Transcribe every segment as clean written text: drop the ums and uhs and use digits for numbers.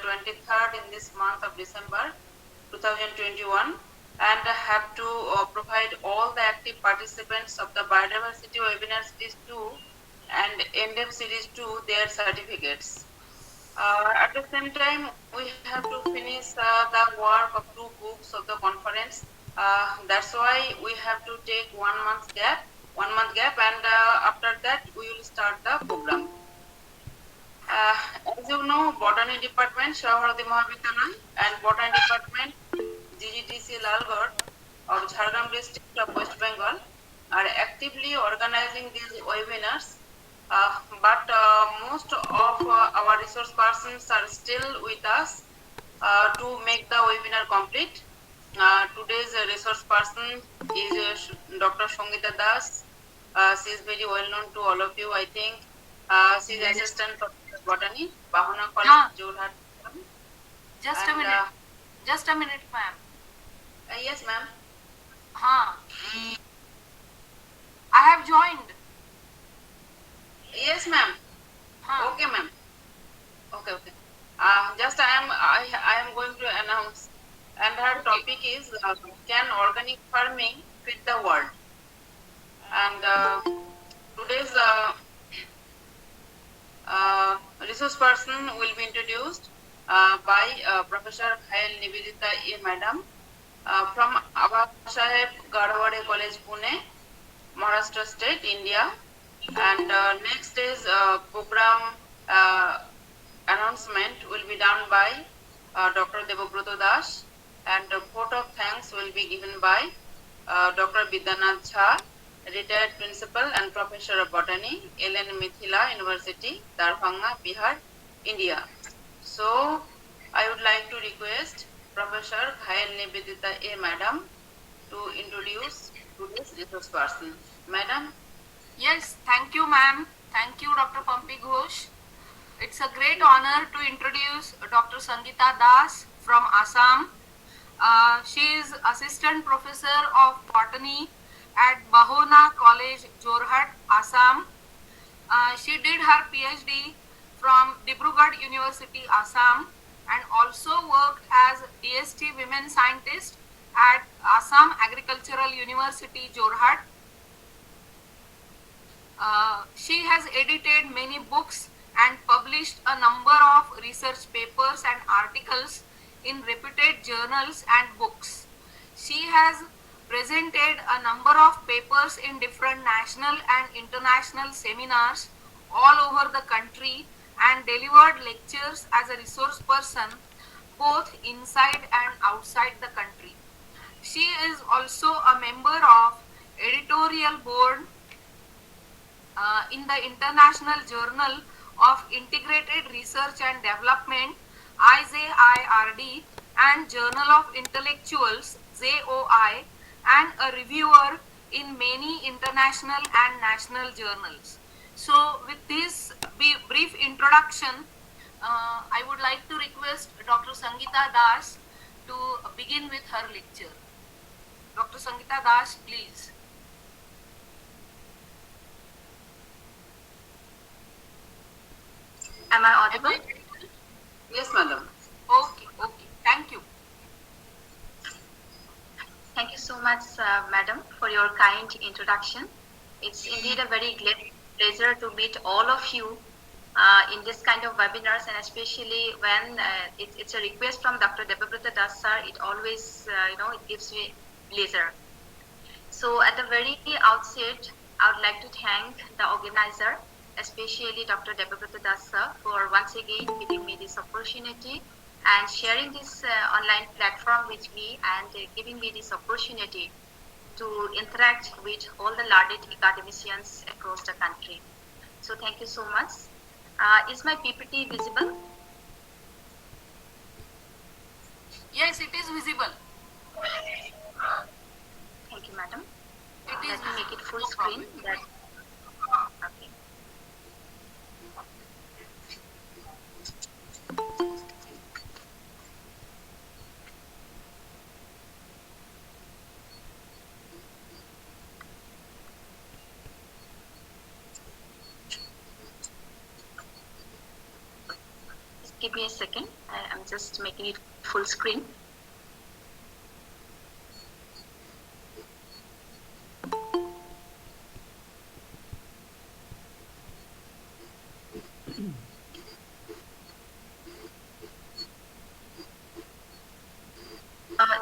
23rd in this month of December 2021, and have to provide all the active participants of the Biodiversity Webinar Series 2 and NDEP Series 2 their certificates. At the same time, we have to finish the work of 2 books of the conference. That's why we have to take 1 month gap, and after that we will start the program. As you know, Botany Department, Shaharadi Mahavidyalaya, and Botany Department, GGTC Lalgarh of Jharkhand district of West Bengal are actively organizing these webinars. But most of our resource persons are still with us to make the webinar complete. Today's resource person is Dr. Shongita Das. She is very well known to all of you, I think. She is assistant professor botany, Bahana College, Jorhat. Just a minute, ma'am. Yes, ma'am. I have joined. Yes, ma'am. Okay, ma'am. Okay. Just I am going to announce, and her topic is can organic farming feed the world? And today's resource person will be introduced by Professor Khayal Nivedita A. Madam from Abha Saheb Garwade College, Pune, Maharashtra State, India. And next is program announcement will be done by Dr. Debabrata Das, and vote of thanks will be given by Dr. Vidyanath Jha, retired principal and professor of botany, LN Mithila University, Darbhanga, Bihar, India. So I would like to request Professor Khayal Nivedita A. Madam to introduce today's resource person. Madam. Yes, thank you, ma'am. Thank you, Dr. Pampi Ghosh. It's a great honor to introduce Dr. Sangeeta Das from Assam. She is assistant professor of botany at Bahona College, Jorhat, Assam. She did her PhD from Dibrugarh University, Assam, and also worked as DST women scientist at Assam Agricultural University, Jorhat. She has edited many books and published a number of research papers and articles in reputed journals and books. She has presented a number of papers in different national and international seminars all over the country and delivered lectures as a resource person both inside and outside the country. She is also a member of editorial board in the International Journal of Integrated Research and Development, IJIRD, and Journal of Intellectuals, JOI, and a reviewer in many international and national journals. So with this brief introduction, I would like to request Dr. Sangeeta Das to begin with her lecture. Dr. Sangeeta Das, please. Am I audible? Yes, madam. Okay. Thank you. Thank you so much, madam, for your kind introduction. It's indeed a very great pleasure to meet all of you in this kind of webinars, and especially when it's a request from Dr. Debabrata Das sir. It always, it gives me pleasure. So at the very outset, I would like to thank the organizer, especially Dr. Debabrata Das sir, for once again giving me this opportunity and sharing this online platform with me and giving me this opportunity to interact with all the learned academicians across the country. So thank you so much. Is my PPT visible? Yes, it is visible. Thank you, madam. Let me make it full screen. Okay. Just give me a second. I'm just making it full screen.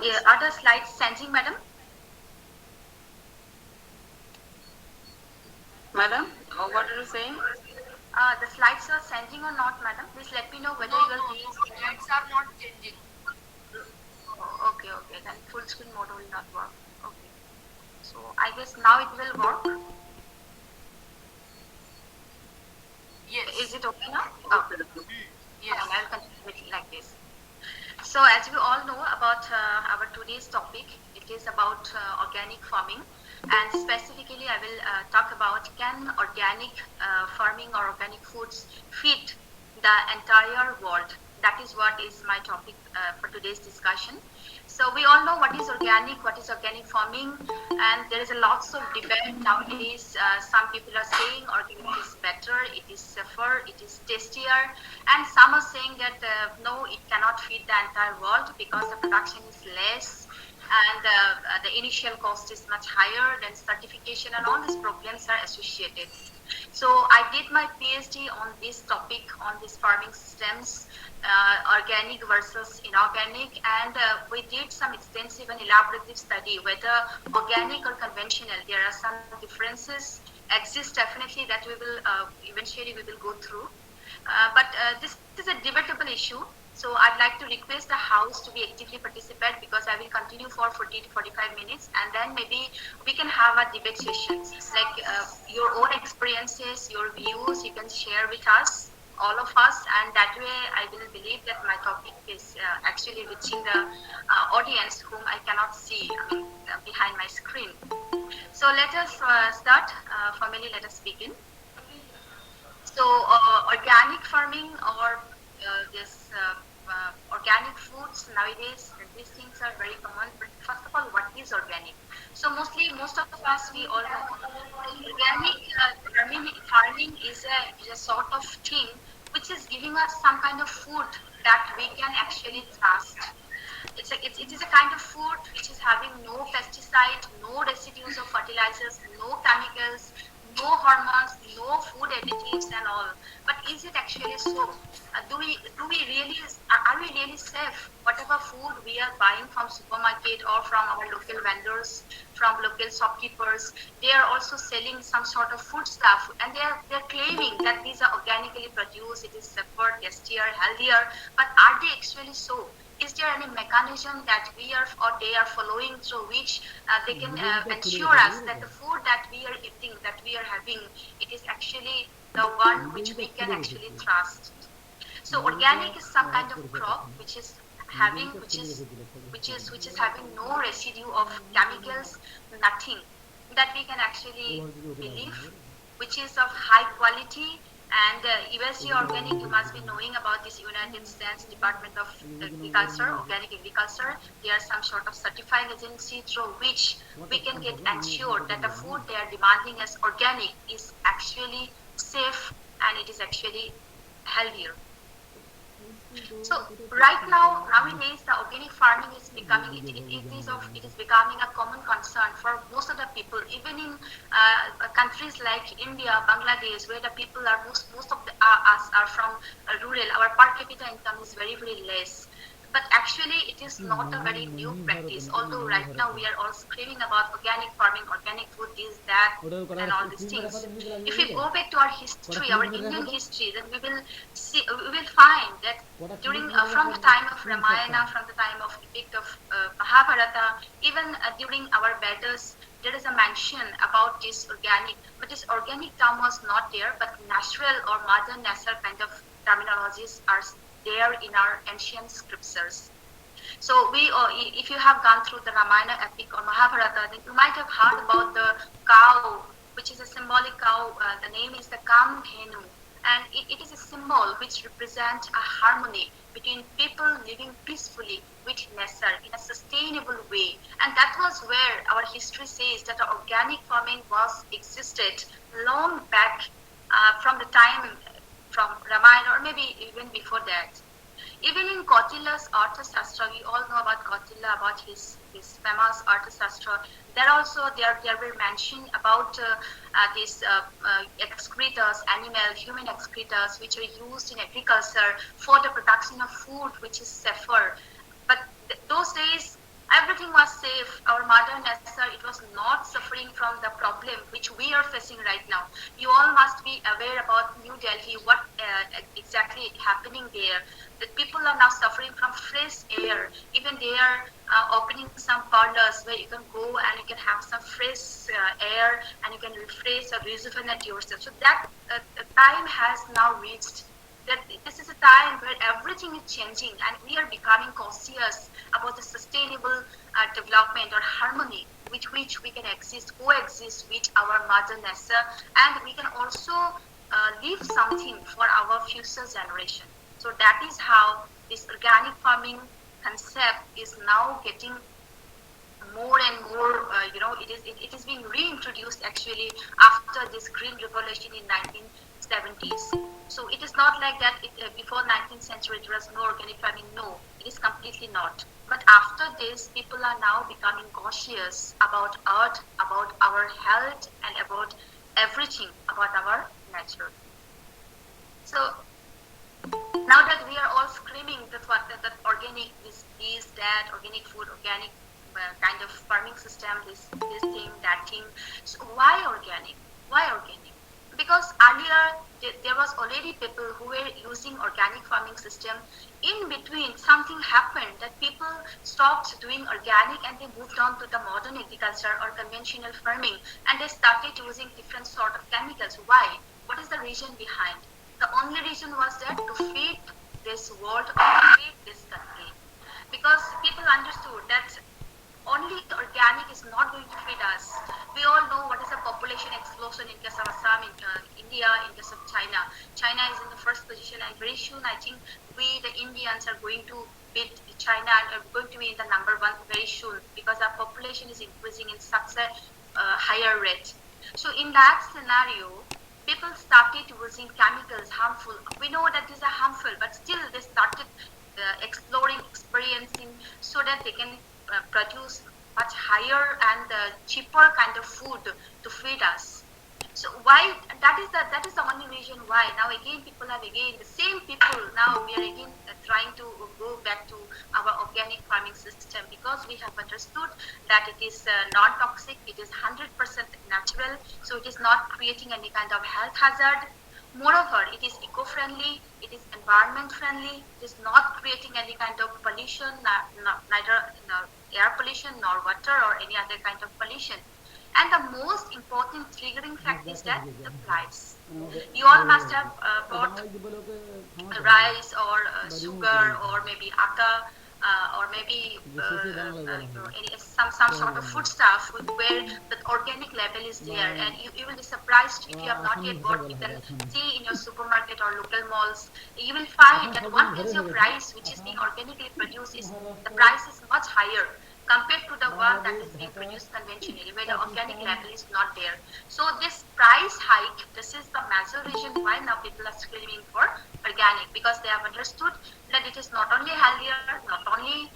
Yeah, are the slides changing, madam? Madam, what are you saying? The slides are changing or not, madam? Please let me know whether No, your no, view no, is slides are not changing. okay, okay. Then full screen mode will not work. Okay. So I guess now it will work. Yes. Is it okay now? Oh. Yes. Fine, I'll continue with like this. So as we all know about our today's topic, it is about organic farming, and specifically I will talk about can organic farming or organic foods feed the entire world. That is what is my topic for today's discussion. So we all know what is organic farming, and there is a lots of debate nowadays. Some people are saying organic is better, it is safer, it is tastier, and some are saying that no, it cannot feed the entire world because the production is less and the initial cost is much higher, then certification and all these problems are associated. So I did my PhD on this topic, on these farming systems, organic versus inorganic, and we did some extensive and elaborative study whether organic or conventional. There are some differences exist definitely that we will eventually we will go through. But this is a debatable issue. So I'd like to request the House to be actively participate because I will continue for 40 to 45 minutes and then maybe we can have a debate session. Like your own experiences, your views, you can share with us, all of us, and that way I will believe that my topic is actually reaching the audience whom I cannot see behind my screen. So let us start. Formally, let us begin. So organic farming or this organic foods nowadays, these things are very common. But first of all, what is organic? So most of us, we all know organic farming is a sort of thing which is giving us some kind of food that we can actually trust. It is a kind of food which is having no pesticide, no residues of fertilizers, no chemicals, no hormones, no food additives and all. But is it actually so? Do we really are we really safe? Whatever food we are buying from supermarket or from our local vendors, from local shopkeepers, they are also selling some sort of food stuff, and they're claiming that these are organically produced. It is safer, tastier, healthier. But are they actually so? Is there any mechanism that we are or they are following through which they can ensure us that the food that we are eating, that we are having, it is actually the one which we can actually trust? So organic is some kind of crop which is having which is having no residue of chemicals, nothing, that we can actually believe, which is of high quality. And USG Organic, you must be knowing about this United States Department of Agriculture, Organic Agriculture. There are some sort of certifying agency through which we can get ensured that the food they are demanding as organic is actually safe and it is actually healthier. So right now, nowadays, the organic farming is becoming it is becoming a common concern for most of the people, even in countries like India, Bangladesh, where the people are most of us are from rural. Our per capita income is very less. But actually, it is not a very new practice. Although right now we are all screaming about organic farming, organic food, this, that, and all these things. If we go back to our history, our Indian history, then we will find that during from the time of Ramayana, from the time of epic of Mahabharata, even during our Vedas, there is a mention about this organic. But this organic term was not there, but natural or mother nature kind of terminologies are there in our ancient scriptures. So if you have gone through the Ramayana epic or Mahabharata, then you might have heard about the cow, which is a symbolic cow. The name is the Kamdhenu, and it is a symbol which represents a harmony between people living peacefully with nature in a sustainable way. And that was where our history says that the organic farming was existed long back from the time from Ramayana or maybe even before that. Even in Kautila's Arthashastra, we all know about Kautila, about his famous Arthashastra. There also there were mentioned about these excretors, human excretors, which are used in agriculture for the production of food, which is safer. But those days, everything was safe. Our mother nature, it was not suffering from the problem which we are facing right now. You all must be aware about New Delhi, what exactly happening there. That people are now suffering from fresh air. Even they are opening some parlors where you can go and you can have some fresh air and you can refresh or rejuvenate yourself. So that time has now reached, that this is a time where everything is changing and we are becoming conscious about the sustainable development or harmony with which we can coexist with our mother nature, and we can also leave something for our future generation. So that is how this organic farming concept is now getting more and more, it is being reintroduced actually after this green revolution in 1970s. So it is not like that before 19th century there was no organic farming. No, it is completely not. But after this, people are now becoming cautious about earth, about our health, and about everything about our nature. So now that we are all screaming that organic is that organic food, organic kind of farming system, this thing, that thing. So why organic? Why organic? Because earlier there was already people who were using organic farming system. In between, something happened that people stopped doing organic and they moved on to the modern agriculture or conventional farming, and they started using different sort of chemicals. Why? What is the reason behind? The only reason was that to feed this world or to feed this country. Because people understood that only organic is not going to feed us. We all know what is the population explosion in case of Assam, in India, in case of China. China is in the first position, and very soon I think we, the Indians, are going to beat China and are going to be in the number one very soon, because our population is increasing in such a higher rate. So in that scenario, people started using chemicals, harmful. We know that these are harmful, but still they started exploring, experiencing, so that they can produce much higher and cheaper kind of food to feed us. So why that is the only reason why now again people have again the same people, now we are again trying to go back to our organic farming system, because we have understood that it is non-toxic, it is 100% natural, so it is not creating any kind of health hazard. Moreover, it is eco-friendly, it is environment-friendly, it is not creating any kind of pollution, neither air pollution nor water or any other kind of pollution. And the most important triggering fact is that the price. You all must have bought rice or sugar or maybe atta or maybe some sort of food stuff where the organic label is there, and you will be surprised if you have not yet bought. You can see in your supermarket or local malls, you will find that 1 kg of rice which is being organically produced, the price is much higher compared to the one that is being produced conventionally, where the organic label is not there. So this price hike, this is the major reason why now people are screaming for organic, because they have understood that it is not only healthier, not only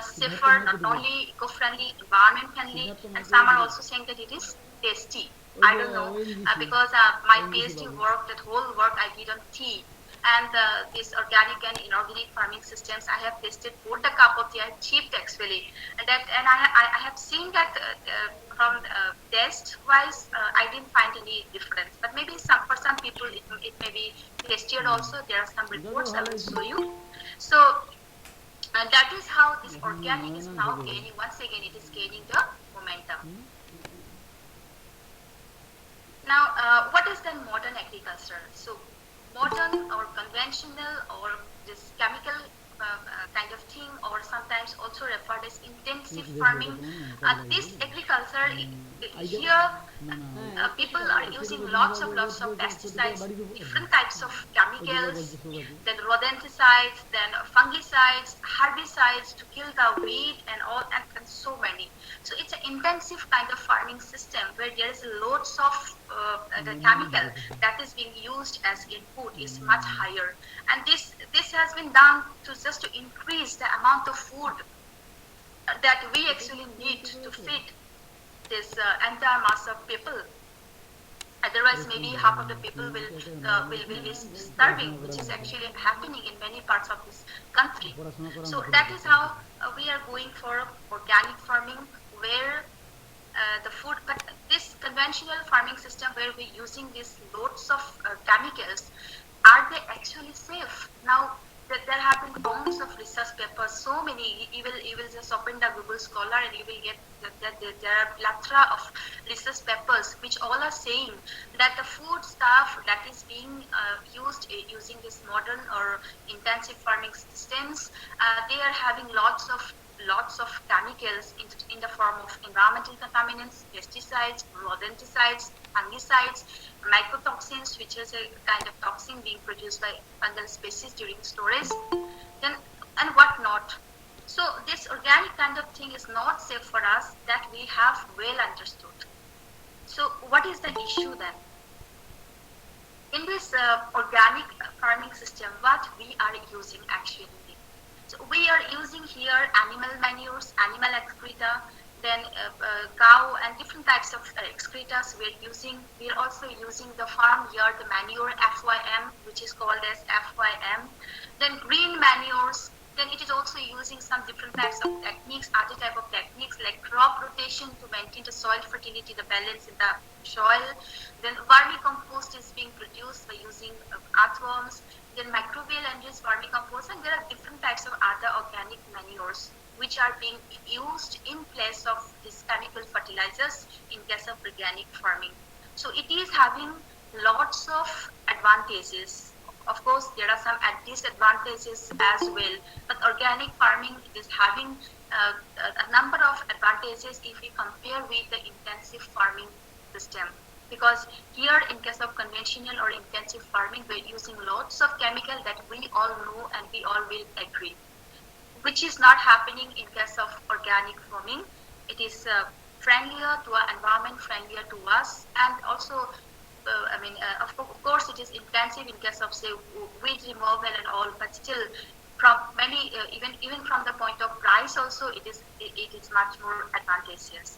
safer, not only eco-friendly, environment-friendly, and some are also saying that it is tasty. I don't know, because my PhD work, that whole work I did on tea, and these organic and inorganic farming systems, I have tasted both the cup of tea. I chipped actually, and I have seen that from taste wise, I didn't find any difference. But maybe for some people it may be tastier also. There are some reports I will show you. So and that is how this organic is now gaining. Once again, it is gaining the momentum. Now, what is then modern agriculture? So modern or conventional or this chemical kind of thing, or sometimes also referred as intensive farming. This agriculture, here People are using lots of pesticides, different types of chemicals, then rodenticides, then fungicides, herbicides to kill the weed and all, and so many. So it's an intensive kind of farming system where there is lots of the chemical that is being used as input is much higher, and this has been done to just to increase the amount of food that we actually need to feed this entire mass of people. Otherwise, maybe half of the people will be starving, which is actually happening in many parts of this country. So that is how we are going for organic farming, where the food, but this conventional farming system where we're using these loads of chemicals, are they actually safe? Now, there have been tons of research papers, so many. You will just open the Google Scholar and you will get that there are plethora of research papers which all are saying that the food stuff that is being used using this modern or intensive farming systems, they are having lots of chemicals in the form of environmental contaminants, pesticides, rodenticides, fungicides, mycotoxins, which is a kind of toxin being produced by fungal species during storage, then and whatnot. So this organic kind of thing is not safe for us, that we have well understood. So what is the issue then? In this organic farming system, what we are using actually? So we are using here animal manures, animal excreta, then cow and different types of excretas we are also using the farm yard manure FYM, which is called as FYM. Then green manures, then it is also using some different types of techniques, other type of techniques like crop rotation to maintain the soil fertility, the balance in the soil. Then vermicompost is being produced by using earthworms. Then microbial enriched vermicompost, and there are different types of other organic manures which are being used in place of these chemical fertilizers in case of organic farming. So it is having lots of advantages. Of course, there are some disadvantages as well, but organic farming is having a number of advantages if we compare with the intensive farming system. Because here in case of conventional or intensive farming, we're using lots of chemical that we all know and we all will agree, which is not happening in case of organic farming. It is friendlier to our environment, friendlier to us, and also of course it is intensive in case of say weed removal and all, but still from many even from the point of price also it is much more advantageous.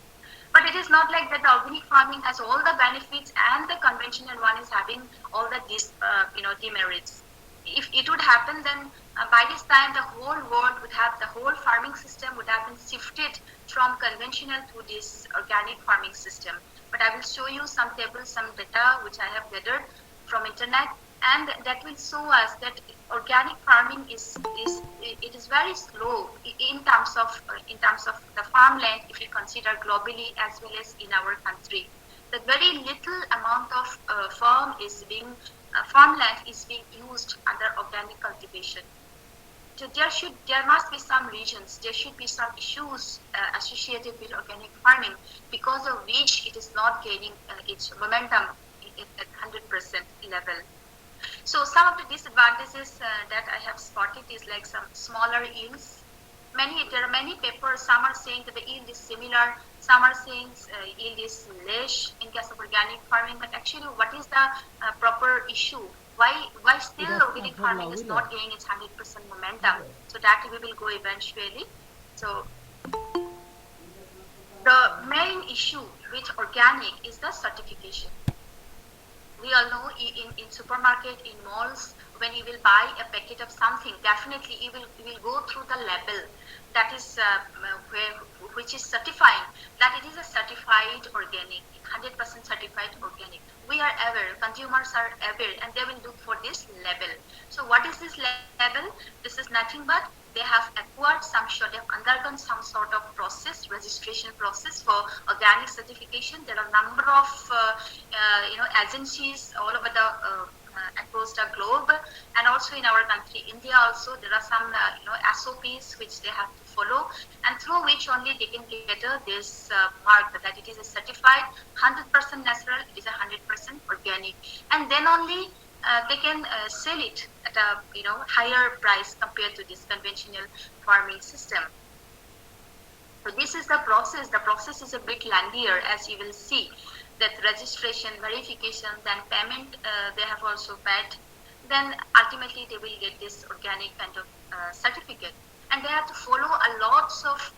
But it is not like that the organic farming has all the benefits and the conventional one is having all the demerits. If it would happen, then by this time the whole world would have, the whole farming system would have been shifted from conventional to this organic farming system. But I will show you some tables, some data which I have gathered from internet, and that will show us that organic farming is very slow in terms of the farmland if you consider globally as well as in our country. The very little amount of farmland is being used under organic cultivation. So there must be some regions, there should be some issues associated with organic farming, because of which it is not gaining its momentum at 100% level. So some of the disadvantages that I have spotted is like some smaller yields. There are many papers, some are saying that the yield is similar, some are saying yield is less in case of organic farming, but actually what is the proper issue? Why still organic farming is not gaining its 100% momentum? So that we will go eventually. So the main issue with organic is the certification. We all know in supermarket, in malls, when you will buy a packet of something, definitely you will go through the label that is which is certifying that it is a certified organic, 100% certified organic. We are aware, consumers are aware, and they will look for this label. So what is this label? This is nothing but they have acquired undergone some sort of process, registration process for organic certification. There are a number of agencies all over the across the globe, and also in our country, India also, there are some, SOPs which they have to follow, and through which only they can get this mark that it is a certified 100% natural, it is 100% organic, and then only they can sell it at a higher price compared to this conventional farming system. So this is the process. The process is a bit lengthier, as you will see, that registration, verification, then payment they have also paid. Then ultimately they will get this organic kind of certificate, and they have to follow a lots of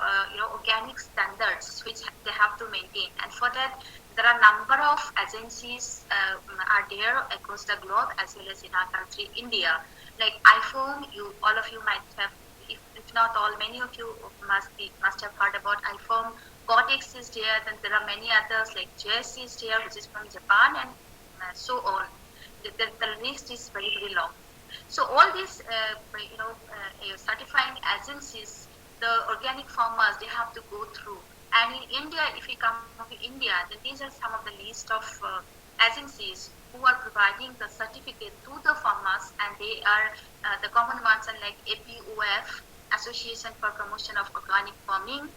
organic standards which they have to maintain. And for that, there are number of agencies are there across the globe as well as in our country, India. Like IFOAM, all of you might have, if not all, many of you must have heard about IFOAM. Codex is there, then there are many others like JSC is there, which is from Japan, and so on. The list is very, very long. So all these, certifying agencies, the organic farmers, they have to go through. And in India, if we come to India, then these are some of the list of agencies who are providing the certificate to the farmers, and they are the common ones are like APOF, Association for Promotion of Organic Farming,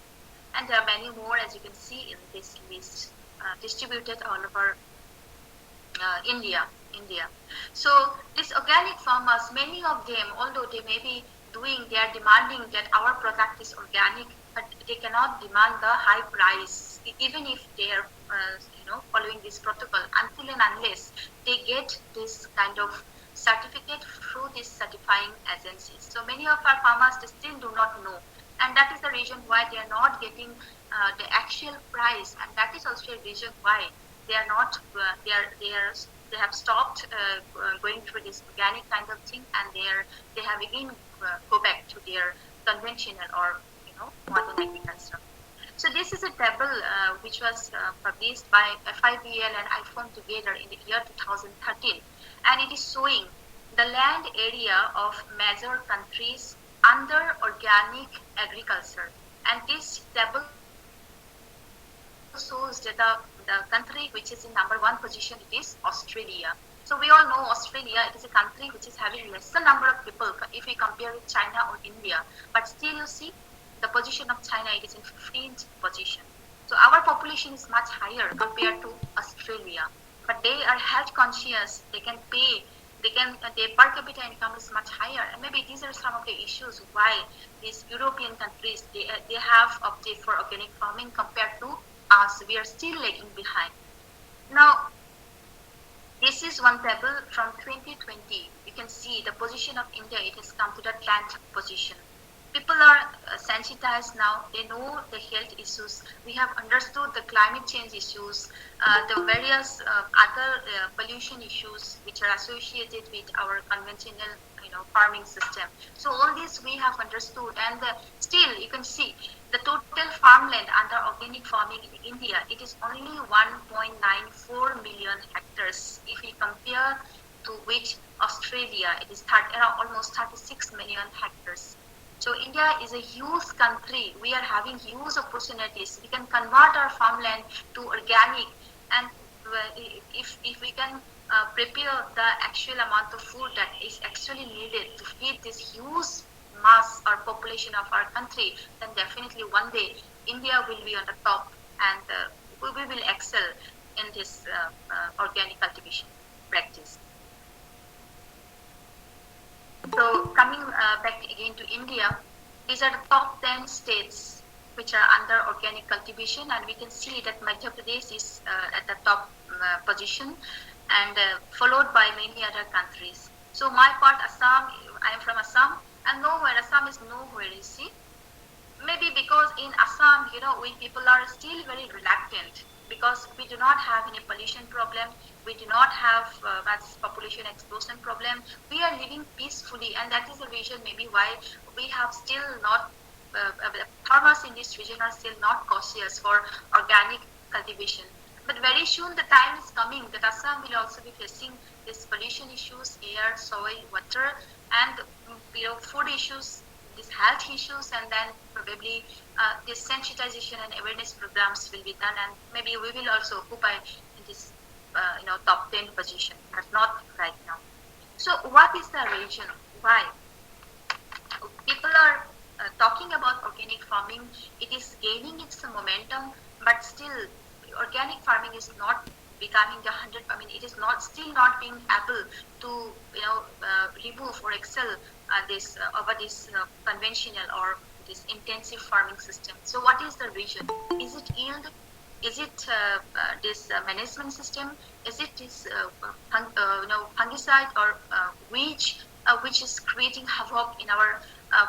and there are many more, as you can see in this list, distributed all over India. So these organic farmers, many of them, although they may be they are demanding that our product is organic, but they cannot demand the high price, even if they are, following this protocol, until and unless they get this kind of certificate through these certifying agencies. So many of our farmers, they still do not know, and that is the reason why they are not getting the actual price, and that is also a reason why they are not. They have stopped going through this organic kind of thing, and they have again go back to their conventional or modern agriculture. So this is a table which was published by FIBL and IFOAM together in the year 2013, and it is showing the land area of major countries under organic agriculture. And this table shows that the country which is in number 1 position, it is Australia. So we all know Australia, it is a country which is having lesser number of people if we compare with China or India. But still you see the position of China, it is in 15th position. So our population is much higher compared to Australia. But they are health conscious, they can pay, their per capita income is much higher. And maybe these are some of the issues why these European countries, they have opted for organic farming compared to us. We are still lagging behind. Now, this is one table from 2020. You can see the position of India, it has come to the 10th position. People are sensitized now, they know the health issues, we have understood the climate change issues, the various other pollution issues which are associated with our conventional farming system. So all this we have understood, and still you can see the total farmland under organic farming in India, it is only 1.94 million hectares. If we compare to which Australia, it is almost 36 million hectares. So India is a huge country. We are having huge opportunities. We can convert our farmland to organic, and if we can prepare the actual amount of food that is actually needed to feed this huge mass or population of our country, then definitely one day India will be on the top, and we will excel in this organic cultivation practice. So coming back again to India, these are the top 10 states which are under organic cultivation, and we can see that Madhya Pradesh is at the top position, and followed by many other countries. So my part, Assam, I am from Assam, and Assam is nowhere, you see. Maybe because in Assam, we people are still very reluctant, because we do not have any pollution problem, we do not have much population explosion problem. We are living peacefully, and that is the reason maybe why we have still not, farmers in this region are still not cautious for organic cultivation. But very soon the time is coming that Assam will also be facing these pollution issues, air, soil, water, and food issues, these health issues, and then probably this sensitization and awareness programs will be done, and maybe we will also occupy in this top 10 position, but not right now. So what is the reason? Why? People are talking about organic farming. It is gaining its momentum, but still organic farming is not becoming the 100. I mean, it is not still not being able to remove or excel this over this conventional or this intensive farming system. So what is the reason? Is it yield? Is it this management system? Is it this fungicide or which is creating havoc in our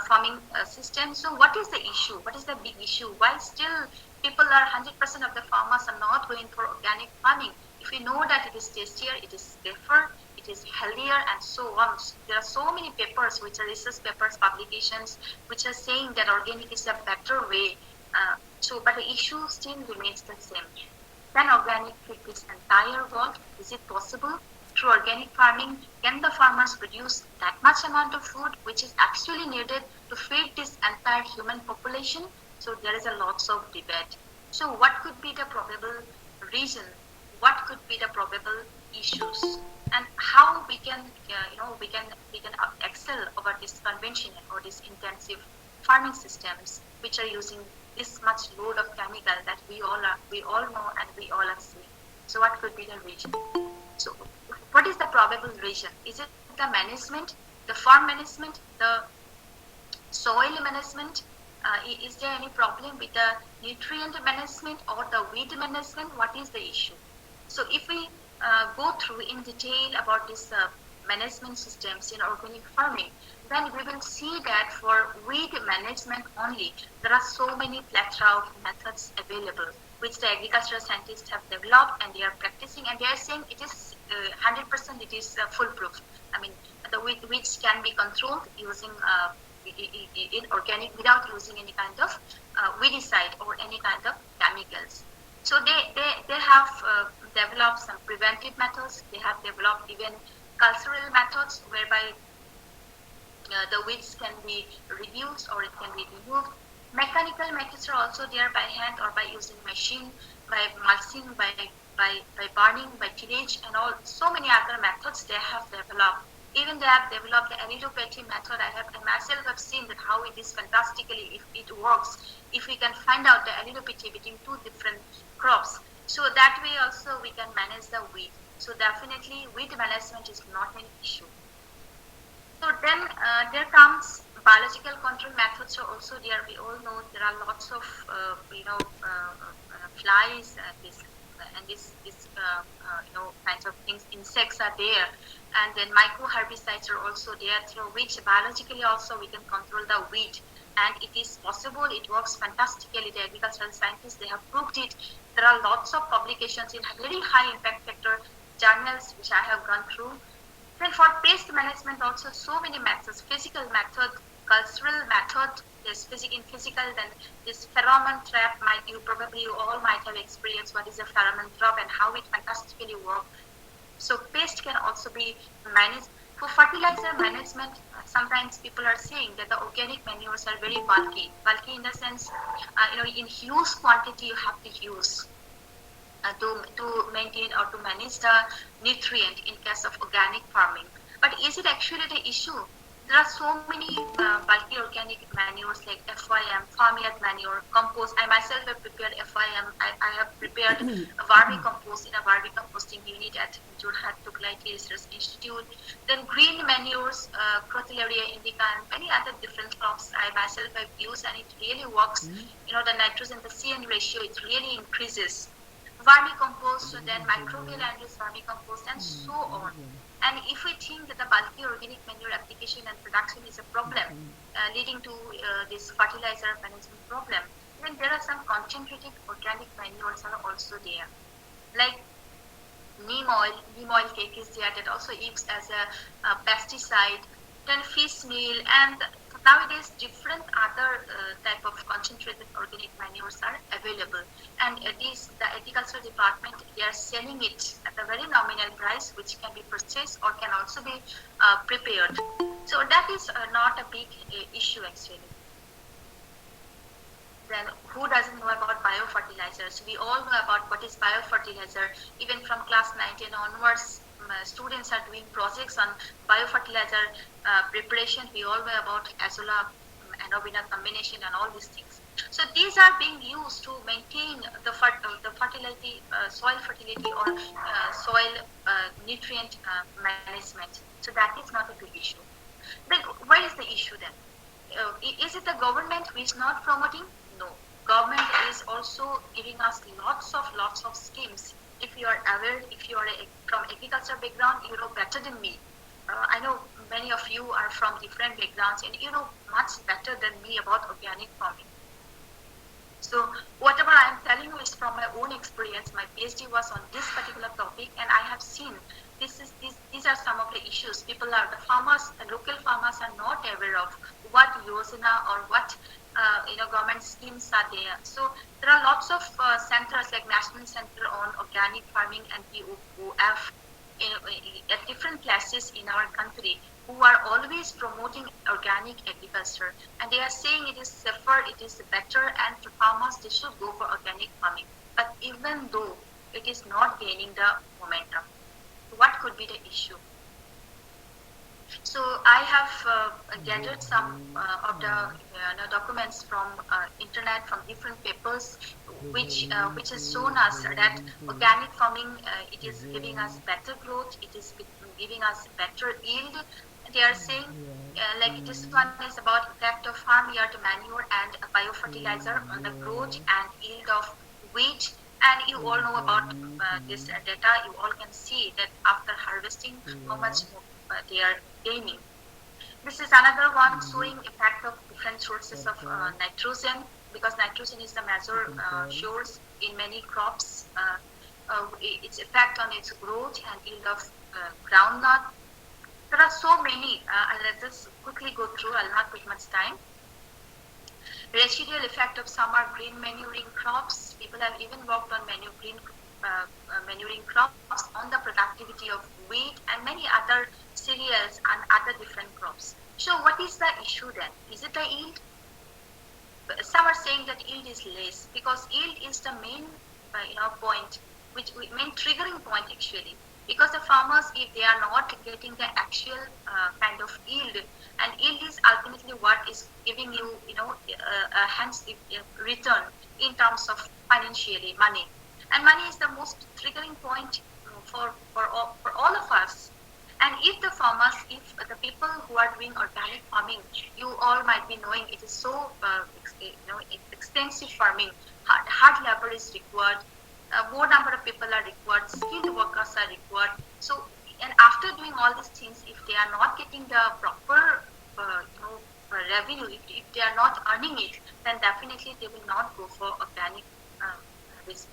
farming system? So what is the issue? What is the big issue? Why still people are 100% of the farmers are not going for organic farming? If we know that it is tastier, it is safer, it is healthier, and so on. There are so many papers, which are research papers, publications, which are saying that organic is a better way. But the issue still remains the same. Can organic fit this entire world? Is it possible? Through organic farming, can the farmers produce that much amount of food which is actually needed to feed this entire human population? So there is a lots of debate. So what could be the probable reason? What could be the probable issues? And how we can, we can excel over this conventional or this intensive farming systems which are using this much load of chemical that we all know and we all are seeing. So what could be the reason? So what is the probable reason? Is it the management, the farm management, the soil management? Is there any problem with the nutrient management or the weed management? What is the issue? So if we go through in detail about this management systems in organic farming, then we will see that for weed management only, there are so many plethora of methods available, which the agricultural scientists have developed and they are practicing, and they are saying it is 100%, it is foolproof. I mean, the weeds can be controlled using in organic without using any kind of weedicide or any kind of chemicals. So they have developed some preventive methods. They have developed even cultural methods whereby the weeds can be reduced or it can be removed. Mechanical methods are also there by hand or by using machine, by mulching, by burning, by tillage, and all so many other methods they have developed. Even they have developed the allelopathy method. I myself have seen that how it is fantastically if it works. If we can find out the allelopathy between two different crops, so that way also we can manage the weed. So definitely weed management is not an issue. So then there comes biological control methods are also there. We all know there are lots of flies and this kinds of things. Insects are there, and then micro herbicides are also there through which biologically also we can control the weed. And it is possible. It works fantastically. The agricultural scientists they have proved it. There are lots of publications in very high impact factor journals which I have gone through. Then for pest management also so many methods, physical method, cultural method, there's physical, then this pheromone trap you all might have experienced what is a pheromone trap and how it fantastically works. So pest can also be managed. For fertilizer management, sometimes people are saying that the organic manures are very bulky. Bulky in the sense, in huge quantity you have to use. To maintain or to manage the nutrient in case of organic farming. But is it actually the issue? There are so many bulky organic manures like FYM, farmyard manure, compost. I myself have prepared FYM. I have prepared a vermicompost in a vermicomposting unit at Jorhat Tuklaiti Research Institute. Then green manures, Crotalaria indica, and many other different crops I myself have used, and it really works. The nitrogen, the CN ratio, it really increases. Vermicompost, so then microbial anhydrous vermicompost, and so on. And if we think that the bulky organic manure application and production is a problem leading to this fertilizer management problem, then there are some concentrated organic manures are also there. Like neem oil cake is there that also used as a pesticide, then fish meal, and nowadays different other type of concentrated organic manures are available, and the agricultural department they are selling it at a very nominal price which can be purchased or can also be prepared. So that is not a big issue actually. Then who doesn't know about biofertilizers? We all know about what is biofertilizer. Even from class 9 onwards, students are doing projects on biofertilizer preparation. We all know about azolla anobina combination and all these things. So these are being used to maintain the fertility, soil fertility or soil nutrient management. So that is not a big issue. Then where is the issue then? Is it the government who is not promoting? No. Government is also giving us lots of schemes. If you are aware, if you are from agriculture background, you know better than me. I know many of you are from different backgrounds and you know much better than me about organic farming. So whatever I am telling you is from my own experience. My PhD was on this particular topic, and I have seen these are some of the issues. People are the farmers, the local farmers are not aware of what yojana or what government schemes are there. So there are lots of centers like National Center on Organic Farming and POF at different places in our country who are always promoting organic agriculture, and they are saying it is safer, it is better, and for farmers they should go for organic farming. But even though it is not gaining the momentum, what could be the issue? So I have gathered some of the documents from internet, from different papers, which has shown us that organic farming it is giving us better growth, it is giving us better yield. They are saying like this one is about effect of farmyard manure and biofertilizer on the growth and yield of wheat. And you all know about this data. You all can see that after harvesting, how much they are gaining. This is another one showing effect of different sources of nitrogen, because nitrogen is the major source in many crops. Its effect on its growth and yield of groundnut. There are so many. I'll just quickly go through. I'll not take much time. Residual effect of summer green manuring crops. People have even worked on manuring crops on the productivity of wheat and many other cereals and other different crops. So what is the issue then? Is it the yield? Some are saying that yield is less because yield is the main point, which main triggering point actually. Because the farmers, if they are not getting the actual kind of yield, and yield is ultimately what is giving you, hence return in terms of financially money, and money is the most triggering point for all of us. And if the farmers, if the people who are doing organic farming, you all might be knowing it is so extensive farming, hard labor is required. More number of people are required, skilled workers are required. So, and after doing all these things, if they are not getting the proper revenue, if they are not earning it, then definitely they will not go for organic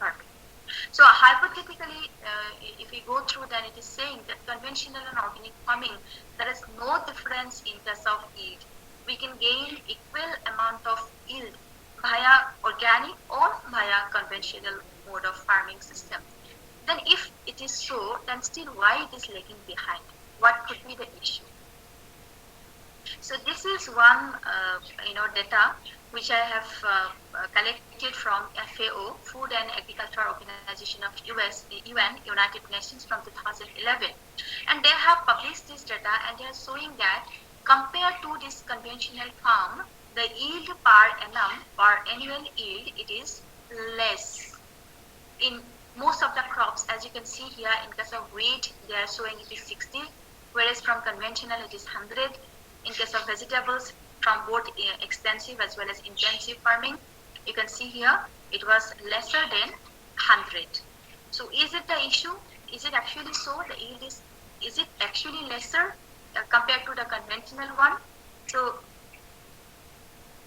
farming. So hypothetically, if we go through, then it is saying that conventional and organic farming, there is no difference in terms of yield. We can gain equal amount of yield via organic or via conventional mode of farming system. Then if it is so, then still why it is lagging behind? What could be the issue? So this is one data which I have collected from FAO, Food and Agriculture Organization of UN, United Nations, from 2011. And they have published this data, and they are showing that compared to this conventional farm, the yield per annum, per annual yield, it is less in most of the crops. As you can see here, in case of wheat, they are showing it is 60, whereas from conventional it is 100. In case of vegetables, from both extensive as well as intensive farming, you can see here it was lesser than 100. So is it the issue? Is it actually so? The yield is it actually lesser compared to the conventional one? So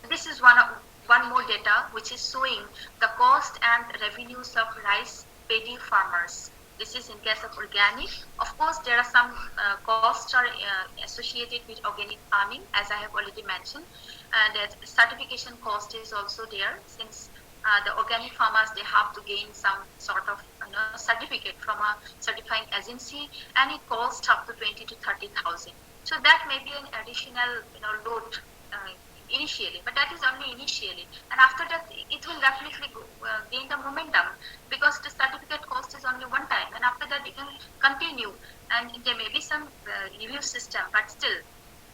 this is one more data which is showing the cost and revenues of rice paddy farmers. This is in case of organic. Of course, there are some costs are associated with organic farming, as I have already mentioned. That certification cost is also there, since the organic farmers, they have to gain some sort of certificate from a certifying agency, and it costs up to 20 to 30,000. So that may be an additional load initially, but that is only initially, and after that it will definitely gain the momentum, because the certificate cost is only one time, and after that it will continue, and there may be some review system, but still.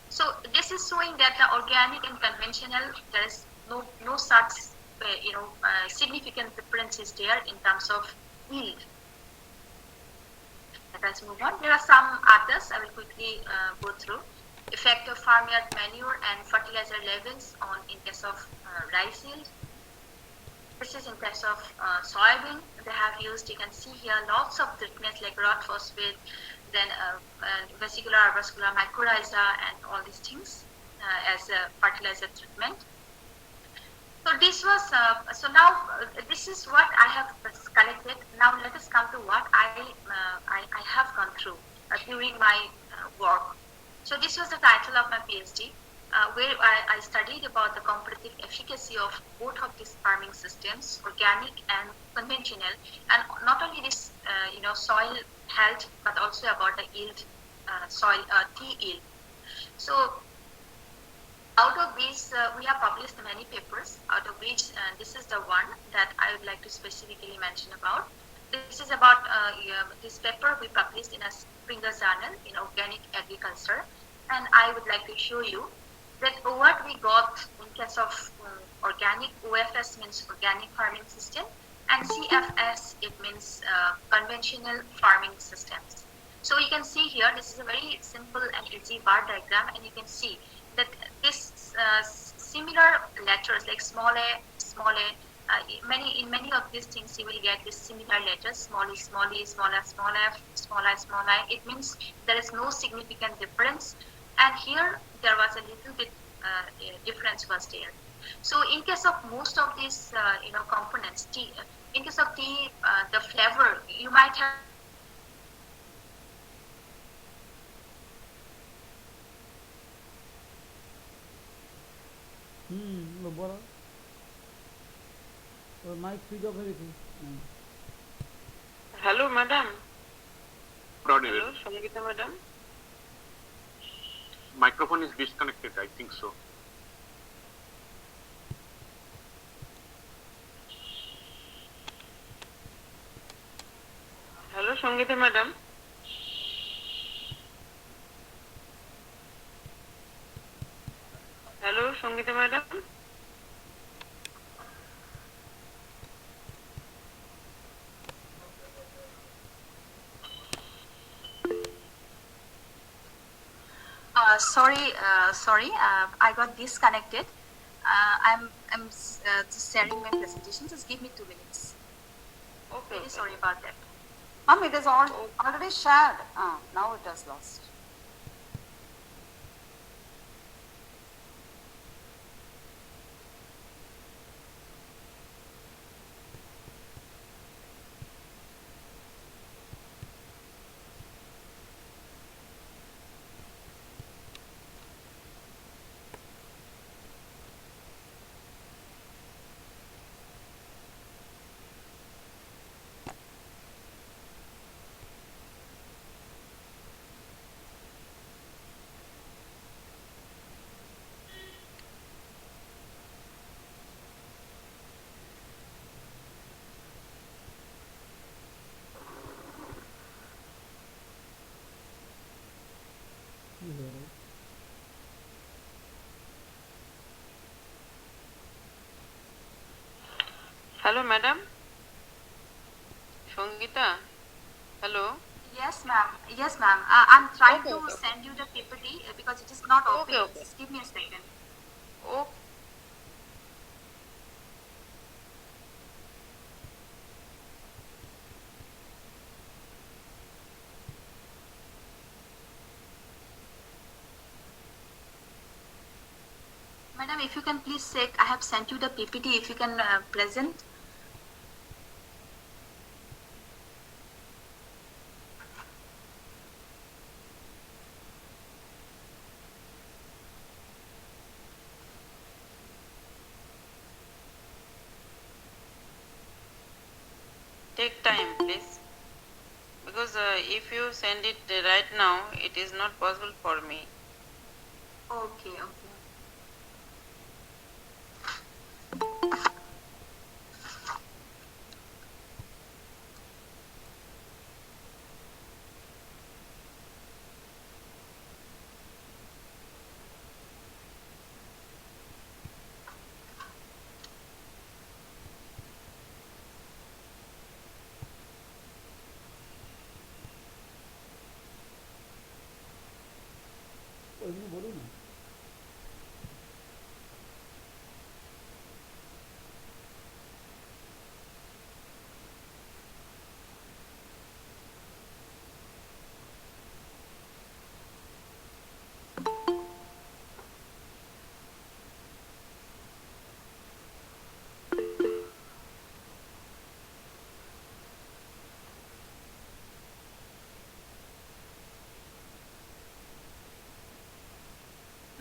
So this is showing that the organic and conventional, there is no such significant differences there in terms of yield. Let us move on. There are some others I will quickly go through. Effect of farmyard manure and fertilizer levels on in case of rice yield. This is in case of soybean. They have used, you can see here, lots of treatments like rod phosphate, then vesicular, avascular mycorrhiza, and all these things as a fertilizer treatment. So this was so now this is what I have collected. Now let us come to what I have gone through during my work. So this was the title of my PhD, where I studied about the comparative efficacy of both of these farming systems, organic and conventional, and not only this soil health, but also about the yield, soil tea yield. So out of these, we have published many papers, out of which this is the one that I would like to specifically mention about. This is about this paper we published in a Springer Journal in Organic Agriculture, and I would like to show you that what we got in case of organic. OFS means organic farming system, and CFS, it means conventional farming systems. So you can see here, this is a very simple and easy bar diagram, and you can see that this similar letters like small a, in many of these things you will get this similar letters, small e, small f, small I, small I. It means there is no significant difference, and here there was a little bit difference was there. So in case of most of these components, tea, in case of tea, the flavor, you might have বলো ওর mic switch off হয়ে গেছে Hello, madam. Audible. Hello, Sangeeta madam. Microphone is disconnected, I think so. Hello, Sangeeta madam. Hello, Sangeeta madam. sorry, I got disconnected. I'm just sharing my presentation. Just give me 2 minutes. Okay. Very sorry about that. Mom, it is already shared. Now it has lost. Hello, madam. Sangeeta. Hello. Yes, ma'am. Yes, ma'am. I'm trying to Okay. send you the PPT because it is not open. Okay. Just give me a second. Oh, Madam, if you can please check, I have sent you the PPT. If you can present. take time, please. Because if you send it right now, it is not possible for me. Okay, okay.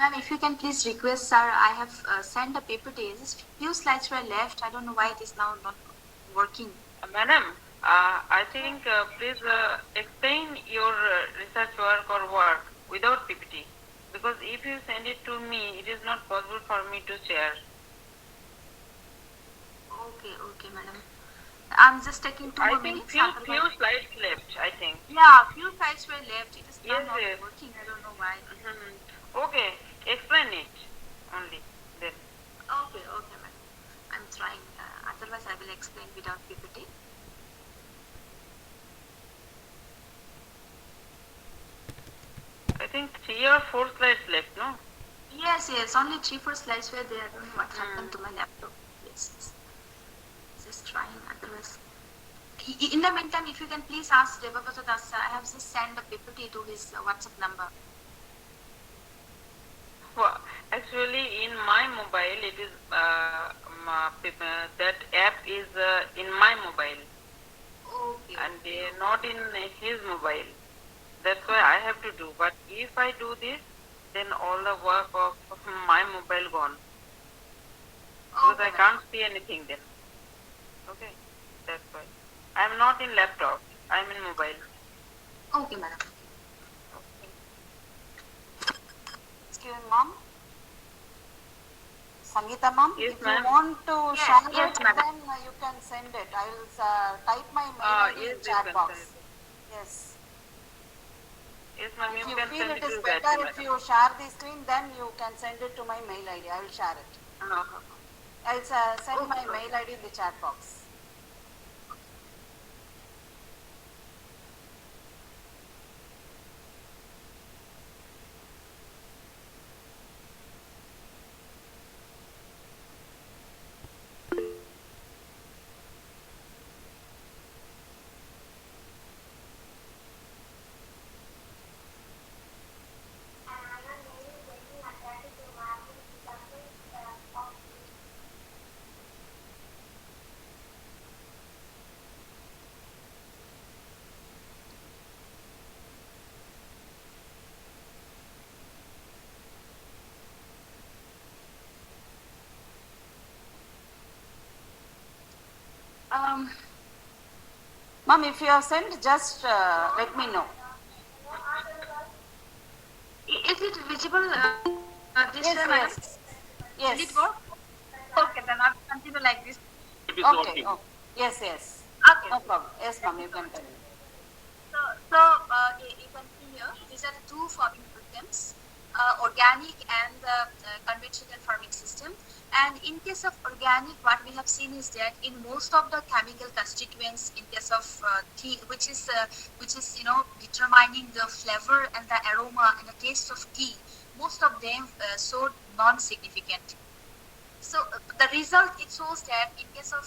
Ma'am, if you can please request, sir, I have sent a PPT. Just few slides were left. I don't know why it is now not working. Madam, I think please explain your research work or work without PPT, because if you send it to me, it is not possible for me to share. Okay, madam. I'm just taking 2 I more think minutes. few otherwise- slides left, I think. Yeah, few slides were left. It is Yes, not yes. working. I don't know why. Okay, explain it only then. Okay, madam. I'm trying. Otherwise, I will explain without PPT. I think 3 or 4 slides left, no? Yes, only 3-4 slides were there. I don't know what happened to my laptop. Yes. Just trying. Otherwise, in the meantime, if you can please ask Devapata Das, I have just sent a PPT to his WhatsApp number. Well, actually, in my mobile, it is that app is in my mobile Okay. and not in his mobile. That's why I have to do. But if I do this, then all the work of my mobile gone, because I Okay, can't see anything then. Okay, that's why. I'm not in laptop. I'm in mobile. Okay, madam. Okay. Excuse me, ma'am. Sangeeta ma'am, Yes, if ma'am. you want to Yes, share yes, it, madam. then you can send it. I will type my mail ID Yes, in you chat can box. send it. Yes. Yes, ma'am, If you you can feel send it it is to that. better if you share the screen, then you can send it to my mail ID. I will share it. I'll send my mail ID in the chat box. Ma'am, if you have sent, just let me know. Is it visible this Yes, way, madam? yes. Will it Yes. work? Okay, then I'll continue like this. It is Okay. working. Oh, yes. Okay. No problem. Yes, ma'am, you can continue. So you can see here, these are the two farming systems, organic and conventional farming system. And in case of organic, what we have seen is that in most of the chemical constituents, in case of tea, which is determining the flavor and the aroma and the taste of tea, most of them showed non-significant. So the result, it shows that in case of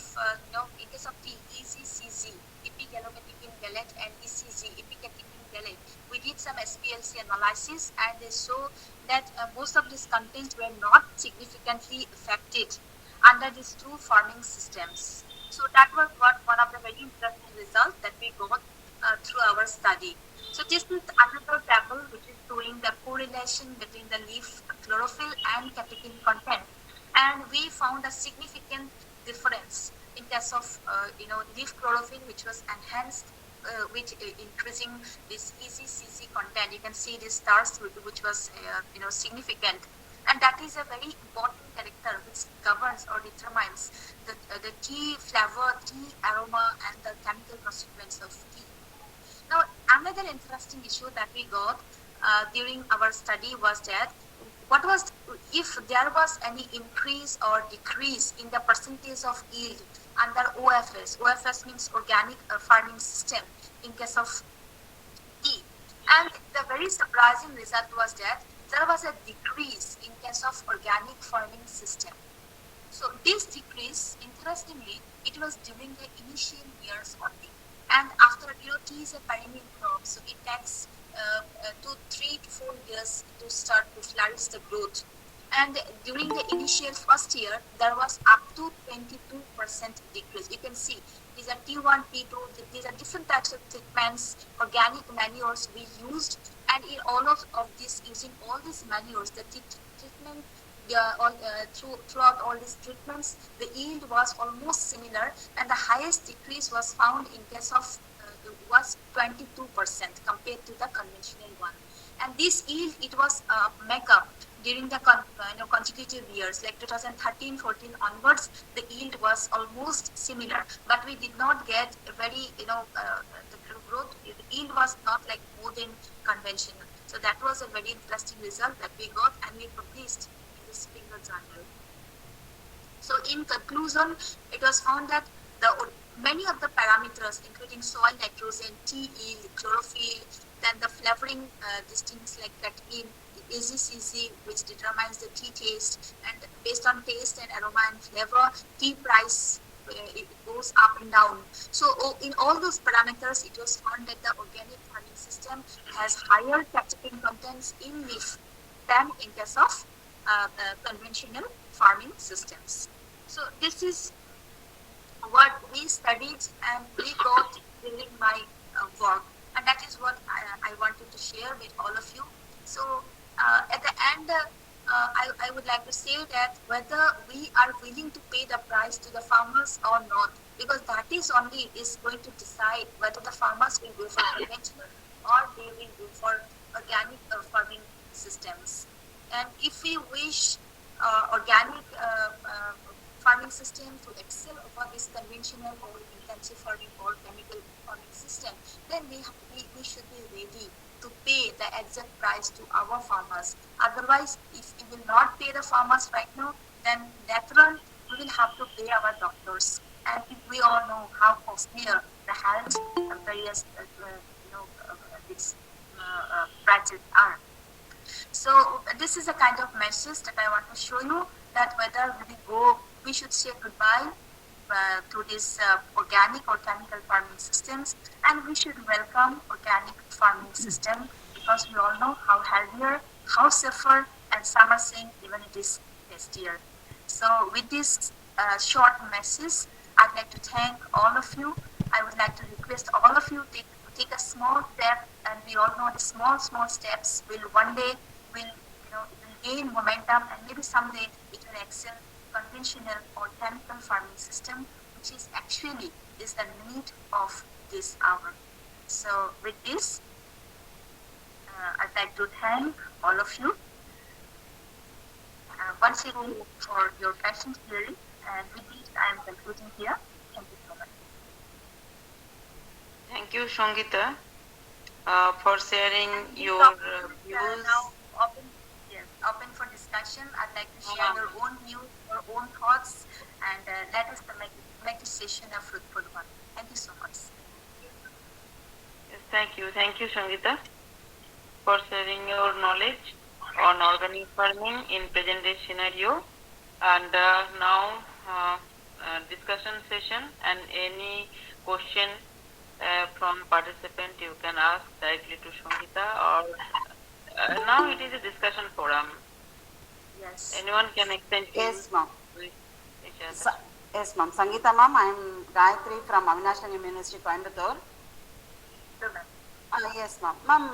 the ECCG, epic aromatic gallate, and ECG, epic acetic gallate, we did some SPLC analysis and they show that most of these contents were not significantly affected under these two farming systems. So that was one of the very interesting results that we got through our study. So this is another table which is showing the correlation between the leaf chlorophyll and catechin content. And we found a significant difference in case of leaf chlorophyll, which was enhanced with increasing this ECCC content. You can see this stars which was significant, and that is a very important character which governs or determines the tea flavor, tea aroma, and the chemical constituents of tea. Now, another interesting issue that we got during our study was that what was if there was any increase or decrease in the percentage of yield under OFS. OFS means organic farming system in case of tea. And the very surprising result was that there was a decrease in case of organic farming system. So this decrease, interestingly, it was during the initial years only. And after tea is a perennial crop, so it takes 3 to 4 years to start to flourish the growth. And during the initial first year, there was up to 22% decrease. You can see these are T1, T2, these are different types of treatments, organic manures we used, And in all of this, using all these manures, the treatment throughout all these treatments, the yield was almost similar, and the highest decrease was found in case of was 22% compared to the conventional one. And this yield, it was make up during the consecutive years, like 2013-14 onwards. The yield was almost similar, but we did not get a very the growth. The yield was not like more than conventional. So that was a very interesting result that we got, and we published in the Springer Journal. So in conclusion, it was found that many of the parameters, including soil nitrogen, tea yield, chlorophyll, then the flavoring things like catechin, AGCC, which determines the tea taste, and based on taste and aroma and flavor, tea price it goes up and down. So in all those parameters, it was found that the organic farming system has higher catechin contents in leaf than in case of conventional farming systems. So this is what we studied and we got during my work, and that is what I wanted to share with all of you. So at the end, I would like to say that whether we are willing to pay the price to the farmers or not, because that is only is going to decide whether the farmers will go for conventional or they will go for organic farming systems. And if we wish organic farming system to excel over this conventional or intensive farming or chemical farming system, then we should be ready to pay the exact price to our farmers. Otherwise, if we will not pay the farmers right now, then later on we will have to pay our doctors. And we all know how costly the health various these prices are. So this is a kind of message that I want to show you, that whether we should say goodbye to this organic or chemical farming systems, and we should welcome organic farming system, because we all know how healthier, how safer, and some are saying even it is tastier. So with this short message, I'd like to thank all of you. I would like to request all of you to take a small step, and we all know the small steps will one day will gain momentum, and maybe someday it will excel conventional or chemical farming system, which is actually is the need of this hour. So with this, I'd like to thank all of you once again for your patient hearing, and with this I am concluding here. Thank you so much. Thank you, Shongita, for sharing your views. Now open for discussion. I'd like to share your own views, your own thoughts, and let us make this session a fruitful one. Thank you so much. Yes, thank you, Shongita, for sharing your knowledge on organic farming in present day scenario. And now discussion session, and any question from participant you can ask directly to Shongita, or now it is a discussion forum. Yes. Anyone can extend to Yes, ma'am. each other. Yes, ma'am. Sangeeta, ma'am. I am Gayatri from Avinash University, Coimbatore. Yes, ma'am. Ma'am,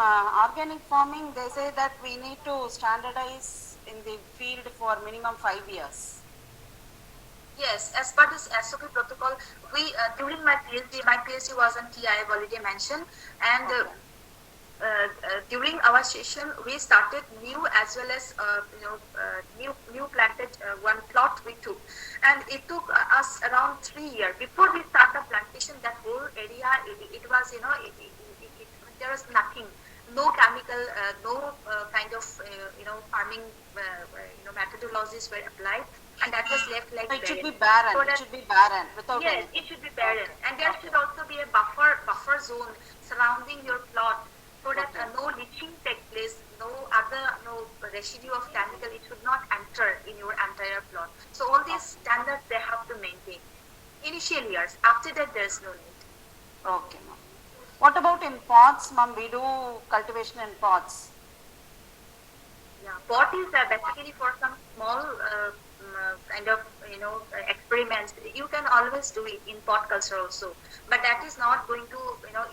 organic farming, they say that we need to standardize in the field for minimum 5 years. Yes, as per this SOP protocol, we during my PhD was on tea, I have already mentioned, and during our session we started new as well as new planted one plot we took, and it took us around 3 years before we start the plantation. That whole area it was there was nothing, no chemical, no kind of farming methodologies were applied, and that was left like It should be barren. barren. So It should be barren without yes, anything. it should be barren, and there should also be a buffer zone surrounding your plot, so that no leaching take place, no residue of chemical, it should not enter in your entire plot. So all these standards they have to maintain initial years. After that, there is no need. Okay, ma'am. What about in pots, ma'am? We do cultivation in pots. Yeah, pot is basically for some small kind of experiments, you can always do it in pot culture also. But that is not going to,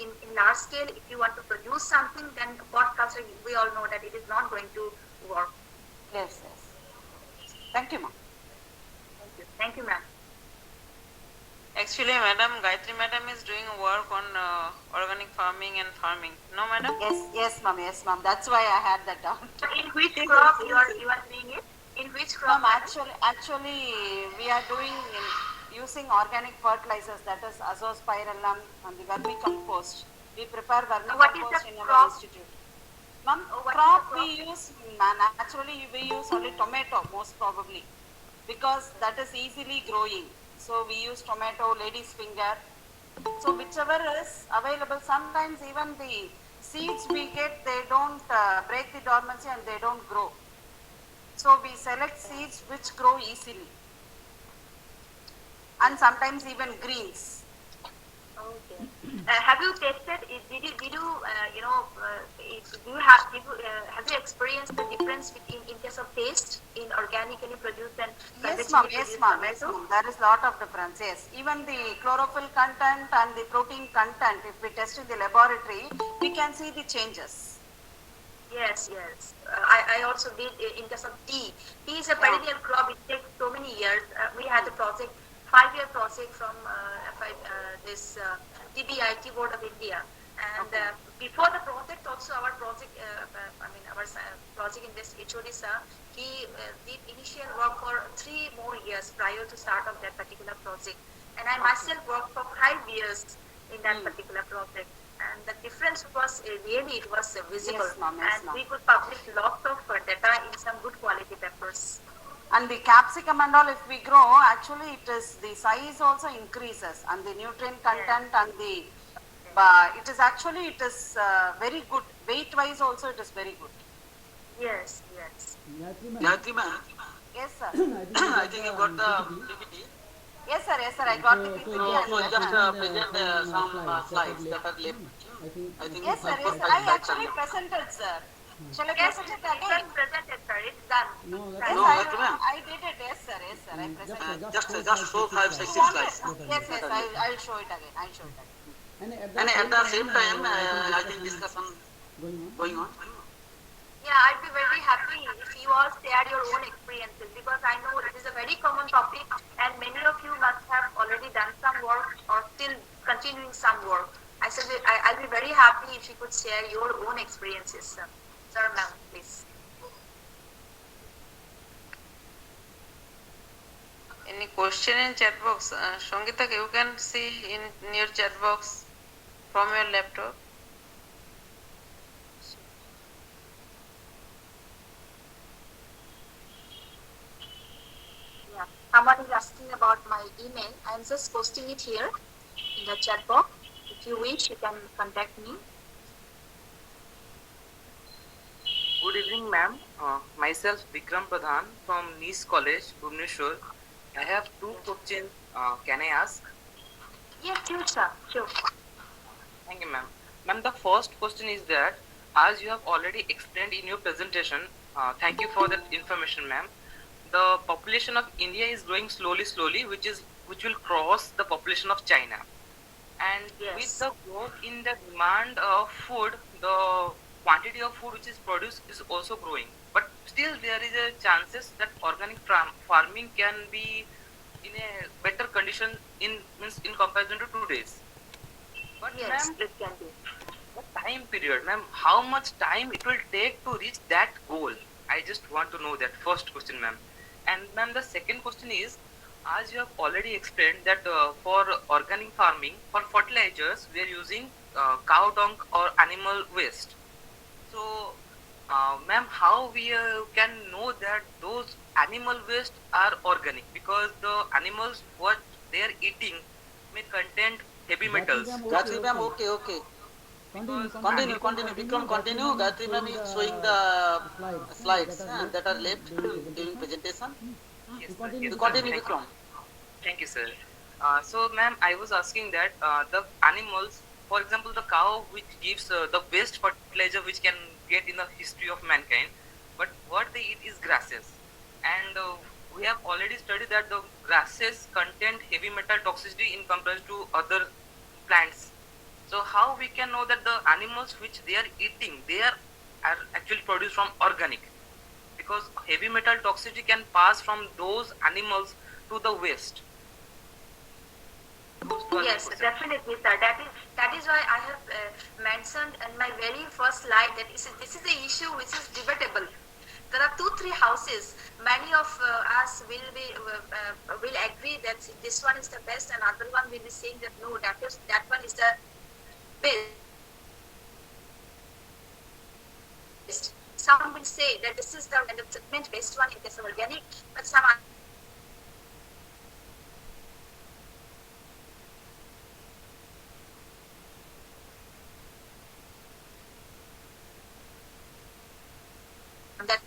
in large scale, if you want to produce something, then pot culture, we all know that it is not going to work. Yes, yes. Thank you, ma'am. Thank you. Thank you, ma'am. Actually, madam, Gayatri madam is doing work on organic farming and farming. No, madam? Yes, ma'am. Yes, ma'am. That's why I had that doubt. In which crop you are doing it? In which crop? Ma'am, actually, we are doing using organic fertilizers, that is azospirillum and the vermicompost. We prepare What is vermicompost the in our crop? institute. Ma'am, what is crop the we use, naturally we use only tomato most probably, because that is easily growing. So we use tomato, lady's finger. So whichever is available, sometimes even the seeds we get, they don't break the dormancy and they don't grow. So we select seeds which grow easily. And sometimes even greens. Okay. Have you tested? Did you do you have experienced the difference in case of taste in organically produced and Yes, conventionally ma'am. produced tomato? There is lot of difference. Yes, even the chlorophyll content and the protein content, if we test in the laboratory, we can see the changes. Yes. I also did in case of tea. Tea is a perennial crop. It takes so many years. We had a project, 5-year project from this TBI, Board of India. And before the project, also our project, our project in this HOD sir, he did initial work for 3 more years prior to start of that particular project. And I myself worked for 5 years in that particular project. And the difference was really, it was visible. Yes, ma'am. Yes, and ma'am. we could publish lots of data in some good quality papers. And the capsicum and all, if we grow, actually it is, the size also increases and the nutrient content and the, it is very good. Weight wise also it is very good. Yes. Gayatri ma'am, Yes, sir. I think you got the PPT. Yes, sir. I got the PPT. So and- just present some slides that are left. I think Yes, sir. 4, 5 I slides actually are left. presented, sir. Shall I Yes, present it it's again? been presented, sir. It's done. No, Yes, no, Gayatri ma'am. I did it. Yes, sir. I presented. Just 4, 5, 6 You want slides. it? Yes, I'll show it again. And at the same time, I think discussion going on. Yeah, I'd be very happy if you all share your own experiences, because I know it is a very common topic and many of you must have already done some work or still continuing some work. I'll be very happy if you could share your own experiences, sir. Sir, ma'am, please. Any question in chat box? Sangita, you can see in your chat box from your laptop. Yeah. Someone is asking about my email. I'm just posting it here in the chat box. If you wish, you can contact me. Good evening, ma'am. Myself, Vikram Pradhan from Nice College, Bhubaneswar. I have 2 questions. Can I ask? Yes, sure, sir. Sure. Thank you, ma'am. Ma'am, the first question is that, as you have already explained in your presentation, thank you for that information, ma'am. The population of India is growing slowly, which will cross the population of China. And Yes. with the growth in the demand of food, the quantity of food which is produced is also growing. But still, there is a chances that organic farming can be in a better condition in comparison to today's. But Yes, ma'am, it can be. the time period, ma'am, how much time it will take to reach that goal? I just want to know that. First question, ma'am. And ma'am, the second question is, as you have already explained that for organic farming, for fertilizers, we are using cow dung or animal waste. So, ma'am, how we can know that those animal waste are organic? Because the animals what they are eating may contain heavy metals. Gayatri ma'am, okay. Continue. Vikram, continue. Gayatri ma'am is showing the slides that are left during presentation. Yes, sir. You Yes, sir. continue, Thank Vikram. Thank you, sir. So, ma'am, I was asking that the animals, for example, the cow which gives the best fertilizer which can get in the history of mankind, but what they eat is grasses. And we have already studied that the grasses contain heavy metal toxicity in comparison to other plants. So how we can know that the animals which they are eating, are actually produced from organic? Because heavy metal toxicity can pass from those animals to the waste. Those two are my Yes, questions. definitely, sir. That is why I have mentioned in my very first slide that this is the issue which is debatable. There are 2-3 houses. Many of us will agree that this one is the best, and other one will be saying that no, that one is the best. Some will say that this is the treatment based one in case of organic, but some that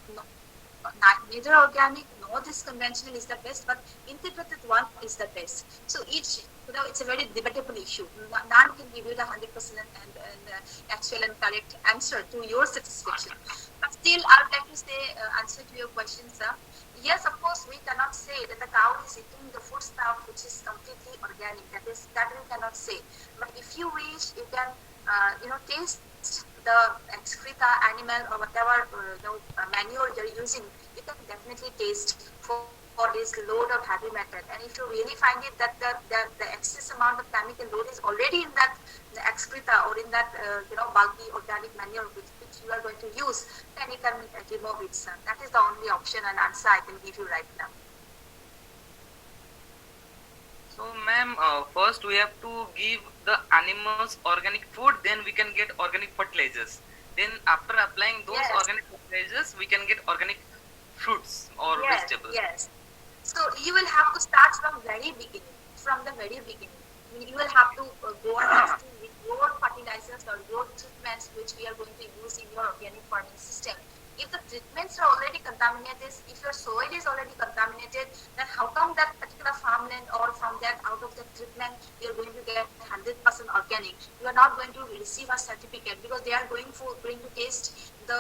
neither organic nor this conventional is the best, but integrated one is the best. So each, it's a very debatable issue. None can give you the 100% and actual and correct answer to your satisfaction. But still, I would like to say, answer to your question, sir. Yes, of course, we cannot say that the cow is eating the food stuff which is completely organic. That we cannot say. But if you wish, you can, taste the excreta animal or whatever manure you're using. You can definitely taste for this load of heavy metal. And if you really find it that the excess amount of chemical load is already in that the excreta or in that bulky organic manure which you are going to use, then you can remove it, sir. That is the only option and answer I can give you right now. So, ma'am, first we have to give the animals organic food, then we can get organic fertilizers. Then after applying those Yes. organic fertilizers, we can get organic fruits or Yes, vegetables. yes. So you will have to start from very beginning. From the very beginning, you will have to go on testing with your fertilizers or your treatments which we are going to use in your organic farming system. If the treatments are already contaminated, if your soil is already contaminated, then how come that particular farmland or from that out of the treatment you are going to get 100% organic? You are not going to receive a certificate because they are going to taste the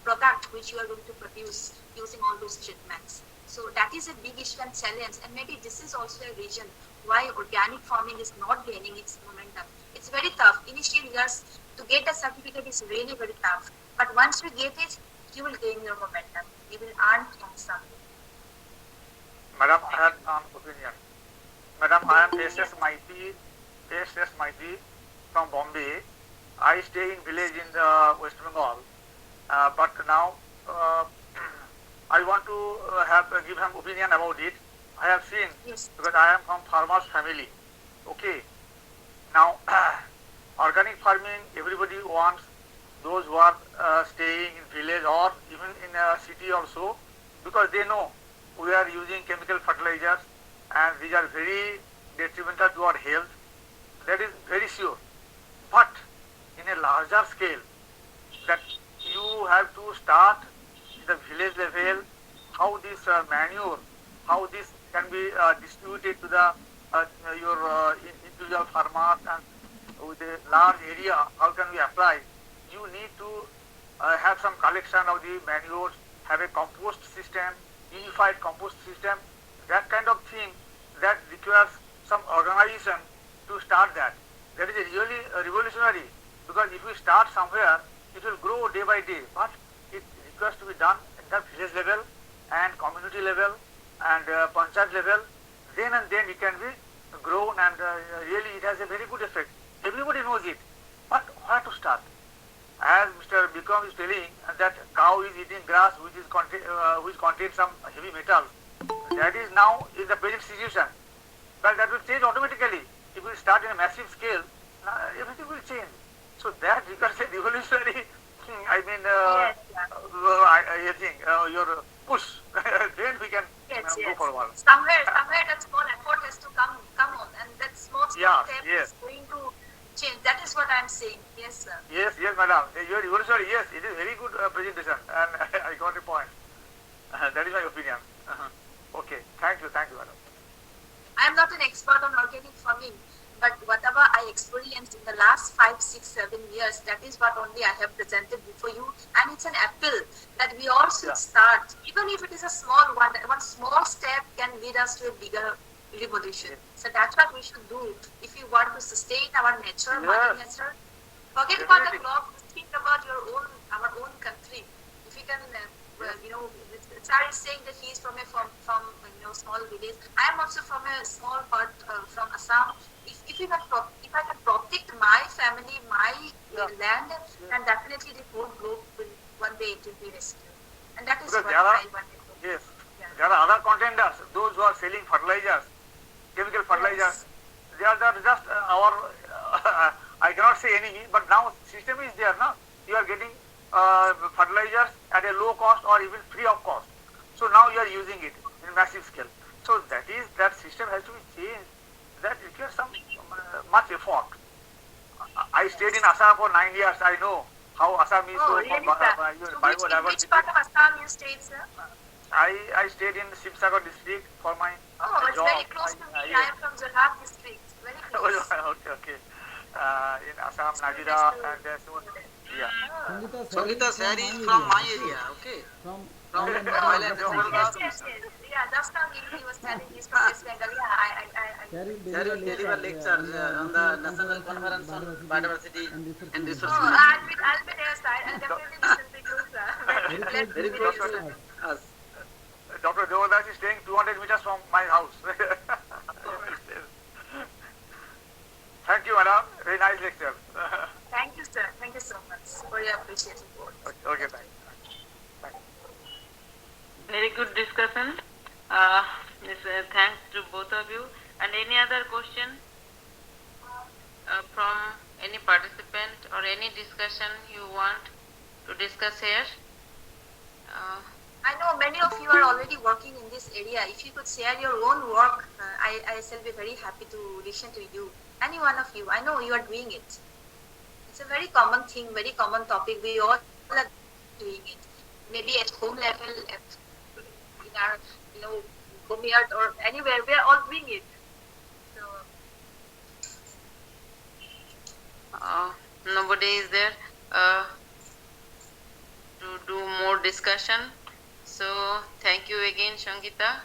product which you are going to produce using all those treatments. So that is a big issue and challenge, and maybe this is also a reason why organic farming is not gaining its momentum. It's very tough. Initial years to get the certificate is really very tough. But once you get it, you will gain your momentum. You will earn from something. Madam, I have an opinion. Madam, I am S.S. Maiti from Bombay. I stay in village in the West Bengal, but now I want to give him opinion about it. I have seen, Yes. because I am from farmers family. Okay. Now, organic farming, everybody wants, those who are staying in village or even in a city also, because they know we are using chemical fertilizers and these are very detrimental to our health. That is very sure. But in a larger scale, that you have to start in the village level, how this manure, how this can be distributed to the your individual farmers, and with a large area, how can we apply? You need to have some collection of the manures, have a compost system, unified compost system, that kind of thing that requires some organization to start that. That is really revolutionary, because if we start somewhere, it will grow day by day, but it requires to be done at the village level and community level and panchayat level. Then and then it can be grown, and really it has a very good effect. Everybody knows it, but where to start? As Mr. Bikram is telling that cow is eating grass which contains some heavy metals. That is now in the present situation. But that will change automatically. If we start in a massive scale, everything will change. So that requires a revolutionary, I think, your push. Then we can Yes, go yes. forward. Somewhere that small effort has to come on, and that small Yeah, step yes. is going to change. That is what I am saying. Yes, sir. Yes, madam. You are revolutionary. Yes, it is very good presentation, and I got a point. That is my opinion. Okay, thank you, madam. I am not an expert on organic farming, but whatever I experienced in the last 5, 6, 7 years, that is what only I have presented before you. And it's an appeal that we all should start, even if it is a small one. One small step can lead us to a bigger revolution. So that's what we should do if we want to sustain our nature, Mother Nature. Forget about the clock. Think about our own country. If we can, Sir is saying that he is from small village. I am also from a small part from Assam. If I can protect my family, my land, then definitely the whole globe will one day it will be rescued. And that is Because what I wanted to. yes, there are other contenders, those who are selling fertilizers, chemical fertilizers. They are just I cannot say enemy, but now system is there now. You are getting fertilizers at a low cost or even free of cost. So now you are using it in massive scale. So that system has to be changed. That requires some much effort. I stayed in Assam for 9 years. I know how Assam is Oh, really, sir? So which part of Assam you stayed, sir? I stayed in Simsagar district for my Oh, it's job. very close to me. I am from Jorhat district. Very close. okay. In Assam, Najira, and yeah. Sangita Sari is from my area, okay? From Thailand. Yes. Yeah, just now he was telling he's from West Bengal. Yeah, Sari will deliver lectures on the National Conference on Biodiversity and Resource Oh, Management. I'll be there, sir. I'll definitely listen to you, sir. Very close to us. Dr. Devadas is staying 200 meters from my house. Thank you, madam. Very nice lecture. Thank you, sir. Thank you so much for your appreciative words. Okay, thank you. Very good discussion. Thanks to both of you. And any other question from any participant or any discussion you want to discuss here? I know many of you are already working in this area. If you could share your own work, I shall be very happy to listen to you. Any one of you, I know you are doing it. It's a very common thing, very common topic. We all are doing it. Maybe at home level, in our, homeyard or anywhere, we are all doing it. So, Nobody is there to do more discussion. So thank you again, Shangita,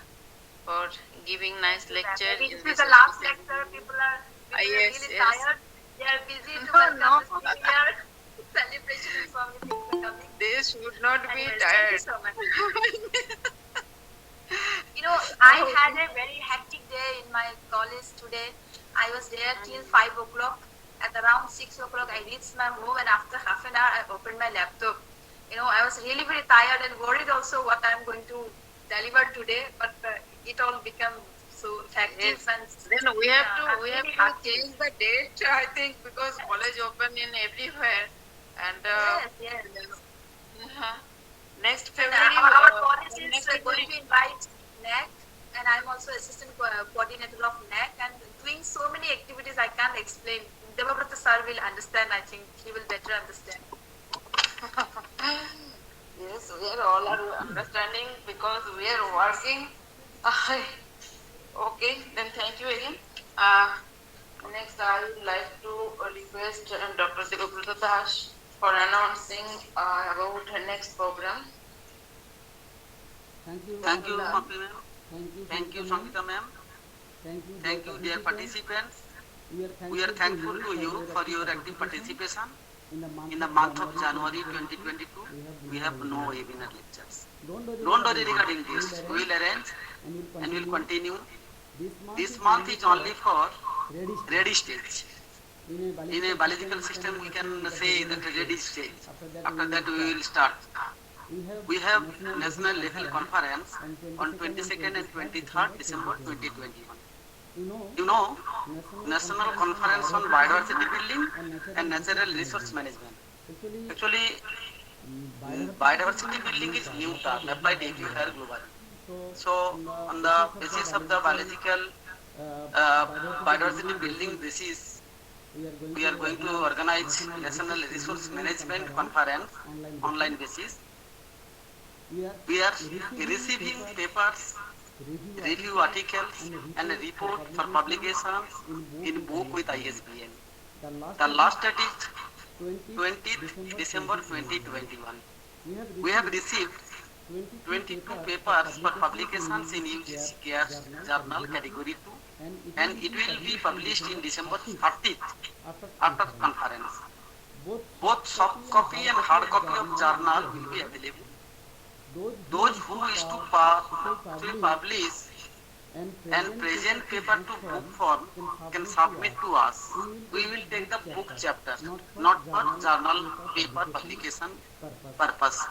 for giving nice lecture. maybe this is the last lecture. People are yes, really yes. tired. They are busy to welcome this New Year celebration and so many things are coming. They should not be Anyways, tired. Thank you so much. I had a very hectic day in my college today. I was there till 5 o'clock. At around 6 o'clock, I reached my home, and after half an hour, I opened my laptop. I was really very tired and worried also what I'm going to deliver today, but it all became so effective. Yes. And Then we have to happy. change the date, I think, because college open in everywhere. And Yes. next And, February, our college is next going February, to invite NAC, and I'm also assistant coordinator of NAC, and doing so many activities I can't explain. Devabrata sir will understand. I think he will better understand. yes, we are all are understanding because we are working. Okay, then thank you again. Next, I would like to request Dr. Devabrata Das for announcing about her next program. Thank you, Mapi ma'am. Thank you, Sangita ma'am. Thank you, dear participants. We are thankful to you for your active participation. In the month of January 2022, we have no webinar lectures. Don't worry regarding this. We will arrange and will continue. This month is only for ready stage. In a biological system, we can say that ready stage. After that, we will start. We have national level conference on 22nd and 23rd December 2021. You know, National Conference on Biodiversity Building and Natural Resource Management. Actually, biodiversity building is new term applied everywhere globally. So, on the basis of the biological biodiversity building basis, we are going to organize National Resource Management Conference online basis. We are receiving papers review articles and report for publications in book with ISBN. The last date is 20th December 2021. We have received 22 papers for publications in UGC CARES Journal Category 2, and it will be published in December 30th after conference. Both soft copy and hard copy of journal will be available. Those who wish to publish and present paper to book form can submit to us. We will take the book chapter, not for journal paper publication purpose.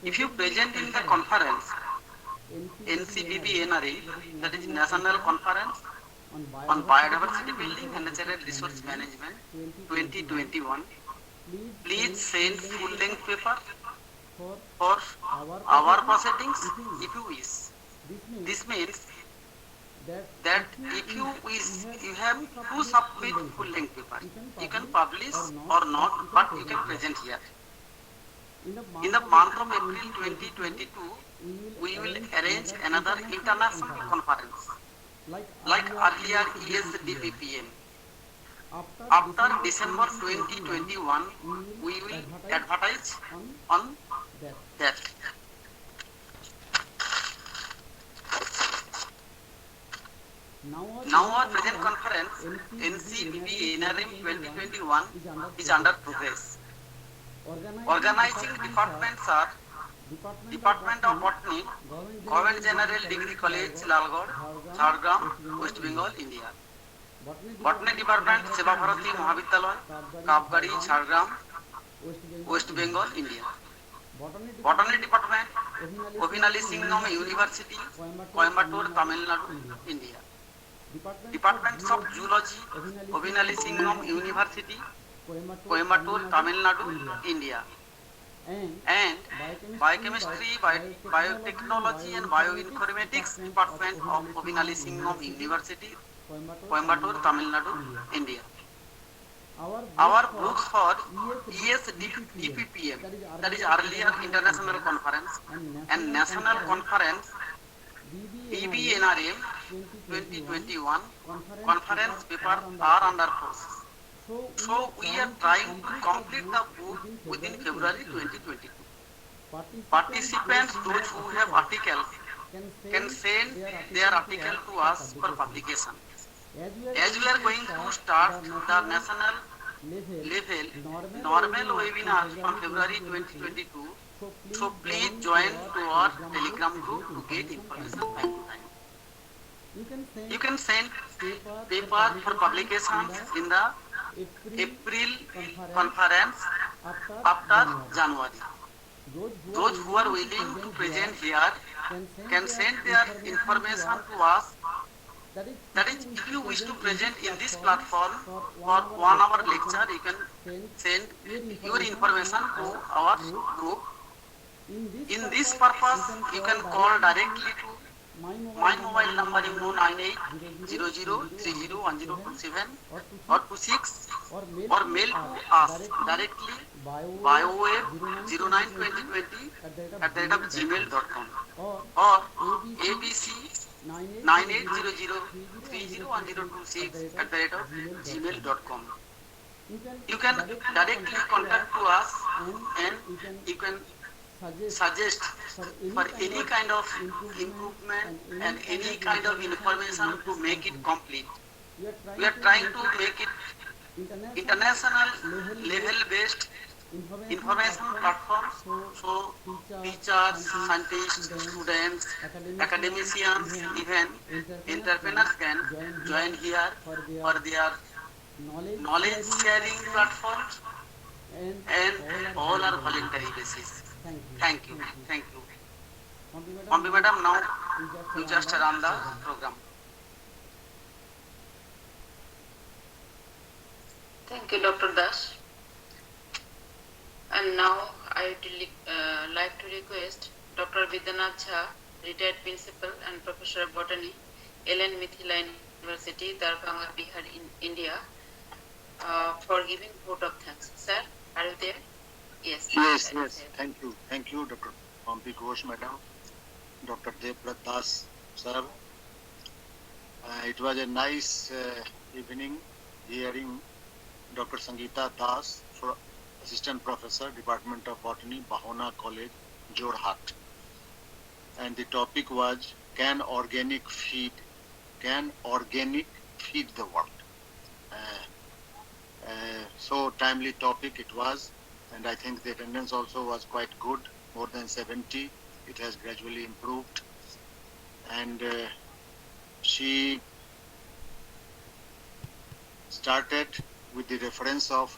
If you present in the conference, NCBB NRA, that is National Conference on Biodiversity Building and Natural Resource Management 2021, please send full-length paper for our proceedings if you wish. This means that if you wish, you have to submit full-length paper. You can publish or not, but you can present here. In the month of April 2022, we will arrange another international conference, like earlier ESDPPM. After December 2021, we will advertise on that. Now our present conference, NCBB NRM 2021, is under progress. Organizing departments are Department of Botany, Government General Degree College, Lalgod, Jhargram, West Bengal, India. Botany Department, Seva Bharati Mahavidyalaya, Kapgadi, Jhargram, West Bengal, India. Botany Department, Kovinali Singham University, Coimbatore, Tamil Nadu, India. Departments of Zoology, Kovinali Singham University, Coimbatore, Tamil Nadu, India. And Biochemistry, Biotechnology and Bioinformatics Department of Kovinali Singham University, Coimbatore, Tamil Nadu, India. Our books for ESDPPM, that is earlier International Conference, and National Conference BBNRM 2021 conference papers are under process. So we are trying to complete the book within February 2022. Participants, those who have articles, can send their article to us for publication. As we are going to start the national level normal webinar on February 2022, so please join to our Telegram group to get information time to time. You can send paper for publications in the April conference after January. Those who are willing to present here can send their information to us. That is, if you wish to present in this platform for 1 hour lecture, you can send your information to our group. In this purpose, you can call directly to my mobile number is 9800301027 or 26 or mail to us directly biowave092020@gmail.com or abc9800301026@gmail.com. You can directly contact to us and you can suggest for any kind of improvement and any kind of information to make it complete. We are trying to make it international level based information platform, so teachers, scientists, students, academicians, even entrepreneurs can join here for their knowledge sharing platforms, and all are voluntary basis. Thank you. Pompi Madam, now you just run the program. Thank you, Dr. Das. And now I would like to request Dr. Vidyanath Jha, retired principal and professor of botany, LN Mithila University, Darbhanga, Bihar, in India, for giving vote of thanks. Sir, are you there? Yes. Yes. Thank you, Dr. Pompi Ghosh, Madam. Dr. Devbrat Das, sir. It was a nice evening hearing Dr. Sangeeta Das, Assistant Professor, Department of Botany, Bahona College, Jorhat. And the topic was, can organic feed the world? So timely topic it was, and I think the attendance also was quite good, more than 70. It has gradually improved, and she started with the reference of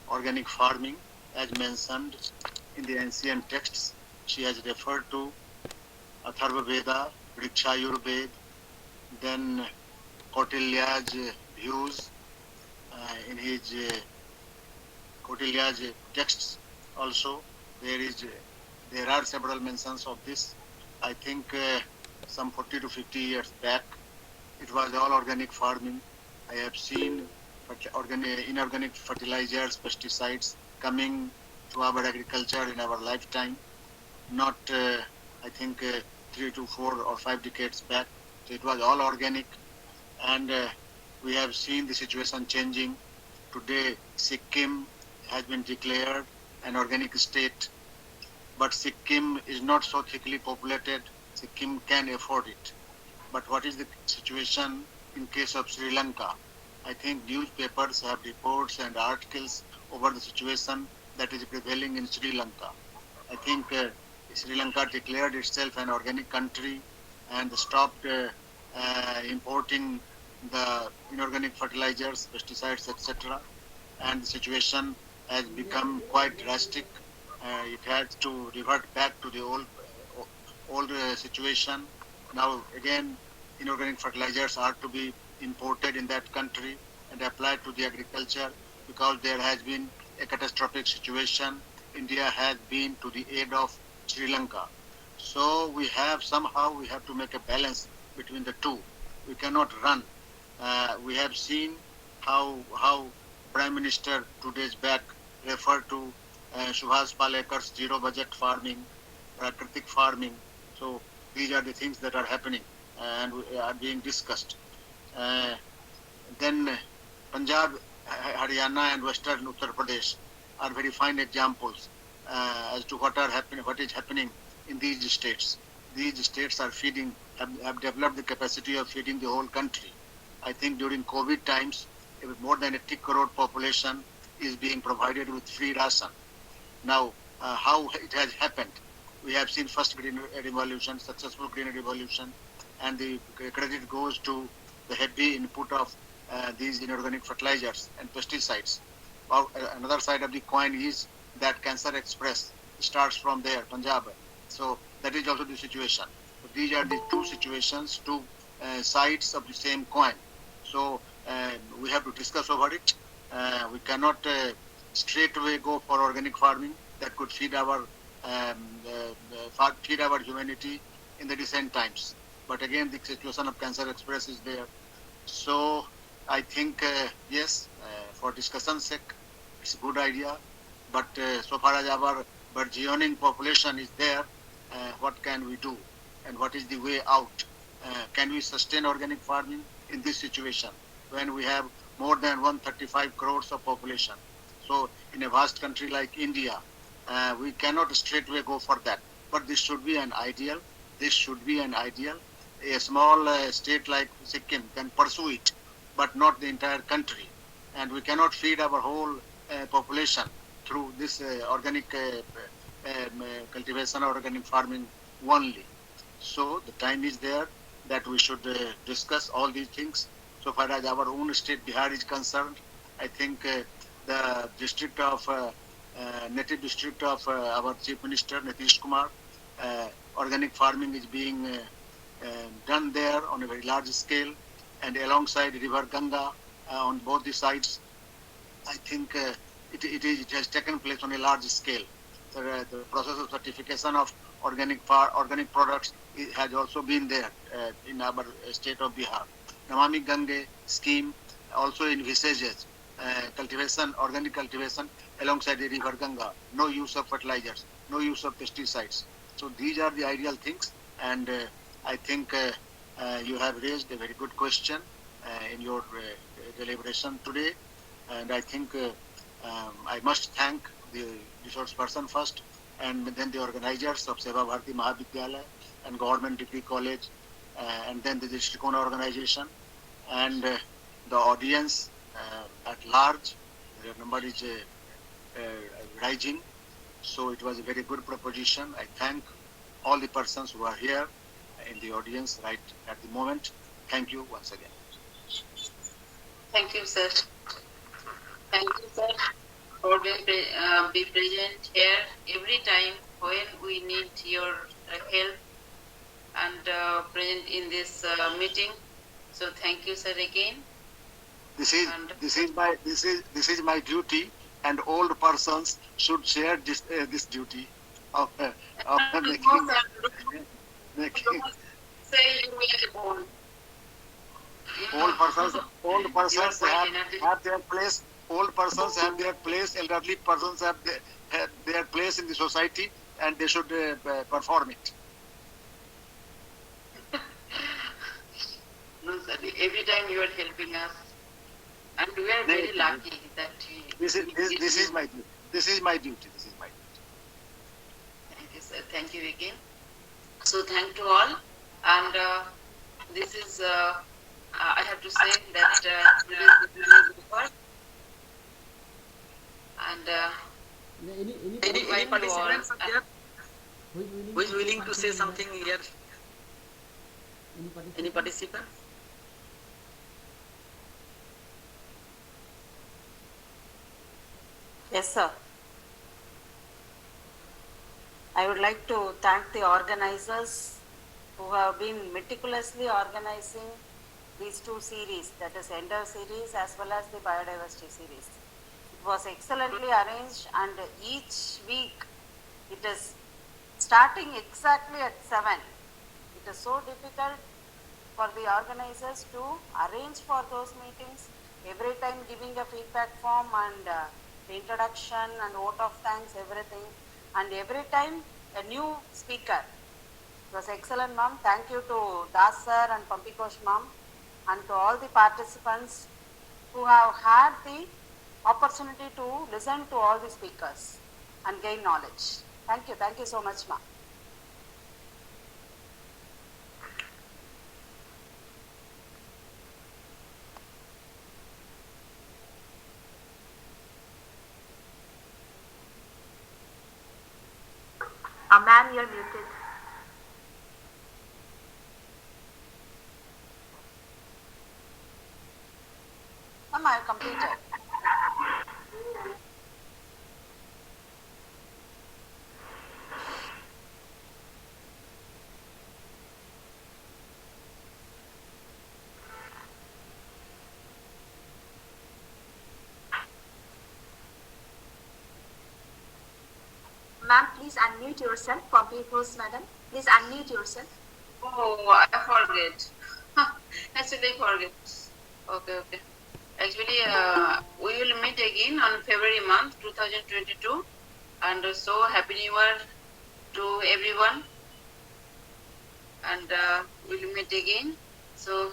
organic farming as mentioned in the ancient texts. She has referred to Atharva Veda, Vrikshayurveda, then Kautilya's views in his Kautilya's texts also. There are several mentions of this. I think some 40 to 50 years back, it was all organic farming. I have seen inorganic fertilizers, pesticides coming to our agriculture in our lifetime, not I think 3 to 4 or 5 decades back. So it was all organic, and we have seen the situation changing. Today, Sikkim has been declared an organic state, but Sikkim is not so thickly populated. Sikkim can afford it. But what is the situation in case of Sri Lanka? I think newspapers have reports and articles over the situation that is prevailing in Sri Lanka. I think Sri Lanka declared itself an organic country and stopped importing the inorganic fertilizers, pesticides, etc. And the situation has become quite drastic. It has to revert back to the old situation. Now again, inorganic fertilizers are to be imported in that country and applied to the agriculture because there has been a catastrophic situation. India has been to the aid of Sri Lanka. So we have to make a balance between the two. We cannot run. We have seen how Prime Minister 2 days back referred to Subhas Palekar's zero budget farming, Prakritik farming. So these are the things that are happening and are being discussed. Then Punjab, Haryana and Western Uttar Pradesh are very fine examples as to what is happening in these states. These states are have developed the capacity of feeding the whole country. I think during COVID times, more than 80 crore population is being provided with free ration. Now, how it has happened? We have seen first green revolution, successful green revolution, and the credit goes to the heavy input of these inorganic fertilizers and pesticides. Another side of the coin is that Cancer Express starts from there, Punjab. So that is also the situation. So these are the two situations, two sides of the same coin. So we have to discuss over it. We cannot straight away go for organic farming that could feed our humanity in the recent times. But again, the situation of Cancer Express is there. So I think, yes, for discussion's sake, it's a good idea. But so far as our burgeoning population is there, what can we do? And what is the way out? Can we sustain organic farming in this situation when we have more than 135 crores of population? So in a vast country like India, we cannot straightway go for that. But this should be an ideal. A small state like Sikkim can pursue it, but not the entire country. And we cannot feed our whole population through this organic cultivation or organic farming only. So the time is there that we should discuss all these things. So far as our own state, Bihar, is concerned, I think the district of native district of our Chief Minister Nitish Kumar, organic farming is being done there on a very large scale, and alongside River Ganga on both the sides. I think it has taken place on a large scale. The process of certification of organic products has also been there in our state of Bihar. Namami Gange scheme also envisages organic cultivation alongside the River Ganga. No use of fertilizers, no use of pesticides. So these are the ideal things, and I think you have raised a very good question in your deliberation today, and I think I must thank the resource person first, and then the organizers of Seva Bharati Mahavidyalaya and Government Degree College, and then the Dristikona organization, and the audience at large. Their number is rising, so it was a very good proposition. I thank all the persons who are here in the audience right at the moment. Thank you once again. Thank you, sir. Thank you, sir, for be present here every time when we need your help and present in this meeting. So thank you, sir, again. This is my duty, and old persons should share this duty of making. Say you will born. Old persons have their place. Old persons have their place. Elderly persons have their place in the society, and they should perform it. No, sir. Every time you are helping us, and we are very lucky that this is my duty. This is my duty. Thank you, sir. Thank you again. So thank to all, and this is I have to say that today's work and Any participants are there who is willing to say something here? Any participant? Yes, sir. I would like to thank the organizers who have been meticulously organizing these two series, that is Ender series as well as the biodiversity series. It was excellently arranged, and each week it is starting exactly at 7. It is so difficult for the organizers to arrange for those meetings, every time giving a feedback form and the introduction and vote of thanks, everything, and every time a new speaker. It was excellent, ma'am. Thank you to Das sir and Pampikosh ma'am, and to all the participants who have had the opportunity to listen to all the speakers and gain knowledge. Thank you so much, ma'am. Ma'am, you're muted. Ma'am, I have completed. Ma'am, please unmute yourself. Pampikosh madam, please unmute yourself. Oh, I forget. Actually, I forget. Okay. Actually, we will meet again on February month 2022, and so Happy New Year to everyone. And we'll meet again. So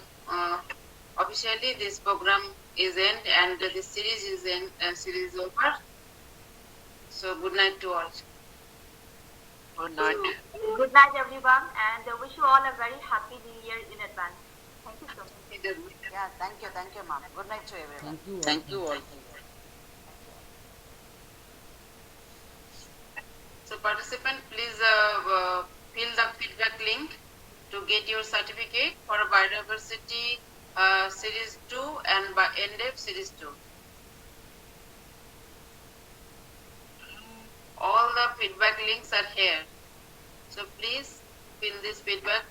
officially, this program is end, and this series is end. Series over. So good night to all. Good night. Good night, everyone, and wish you all a very happy New Year in advance. Thank you so much. Yeah, thank you, ma'am. Good night to everyone. Thank you all. So participant, please fill the feedback link to get your certificate for biodiversity series 2 and by NDEF series 2. All the feedback links are here. So please fill this feedback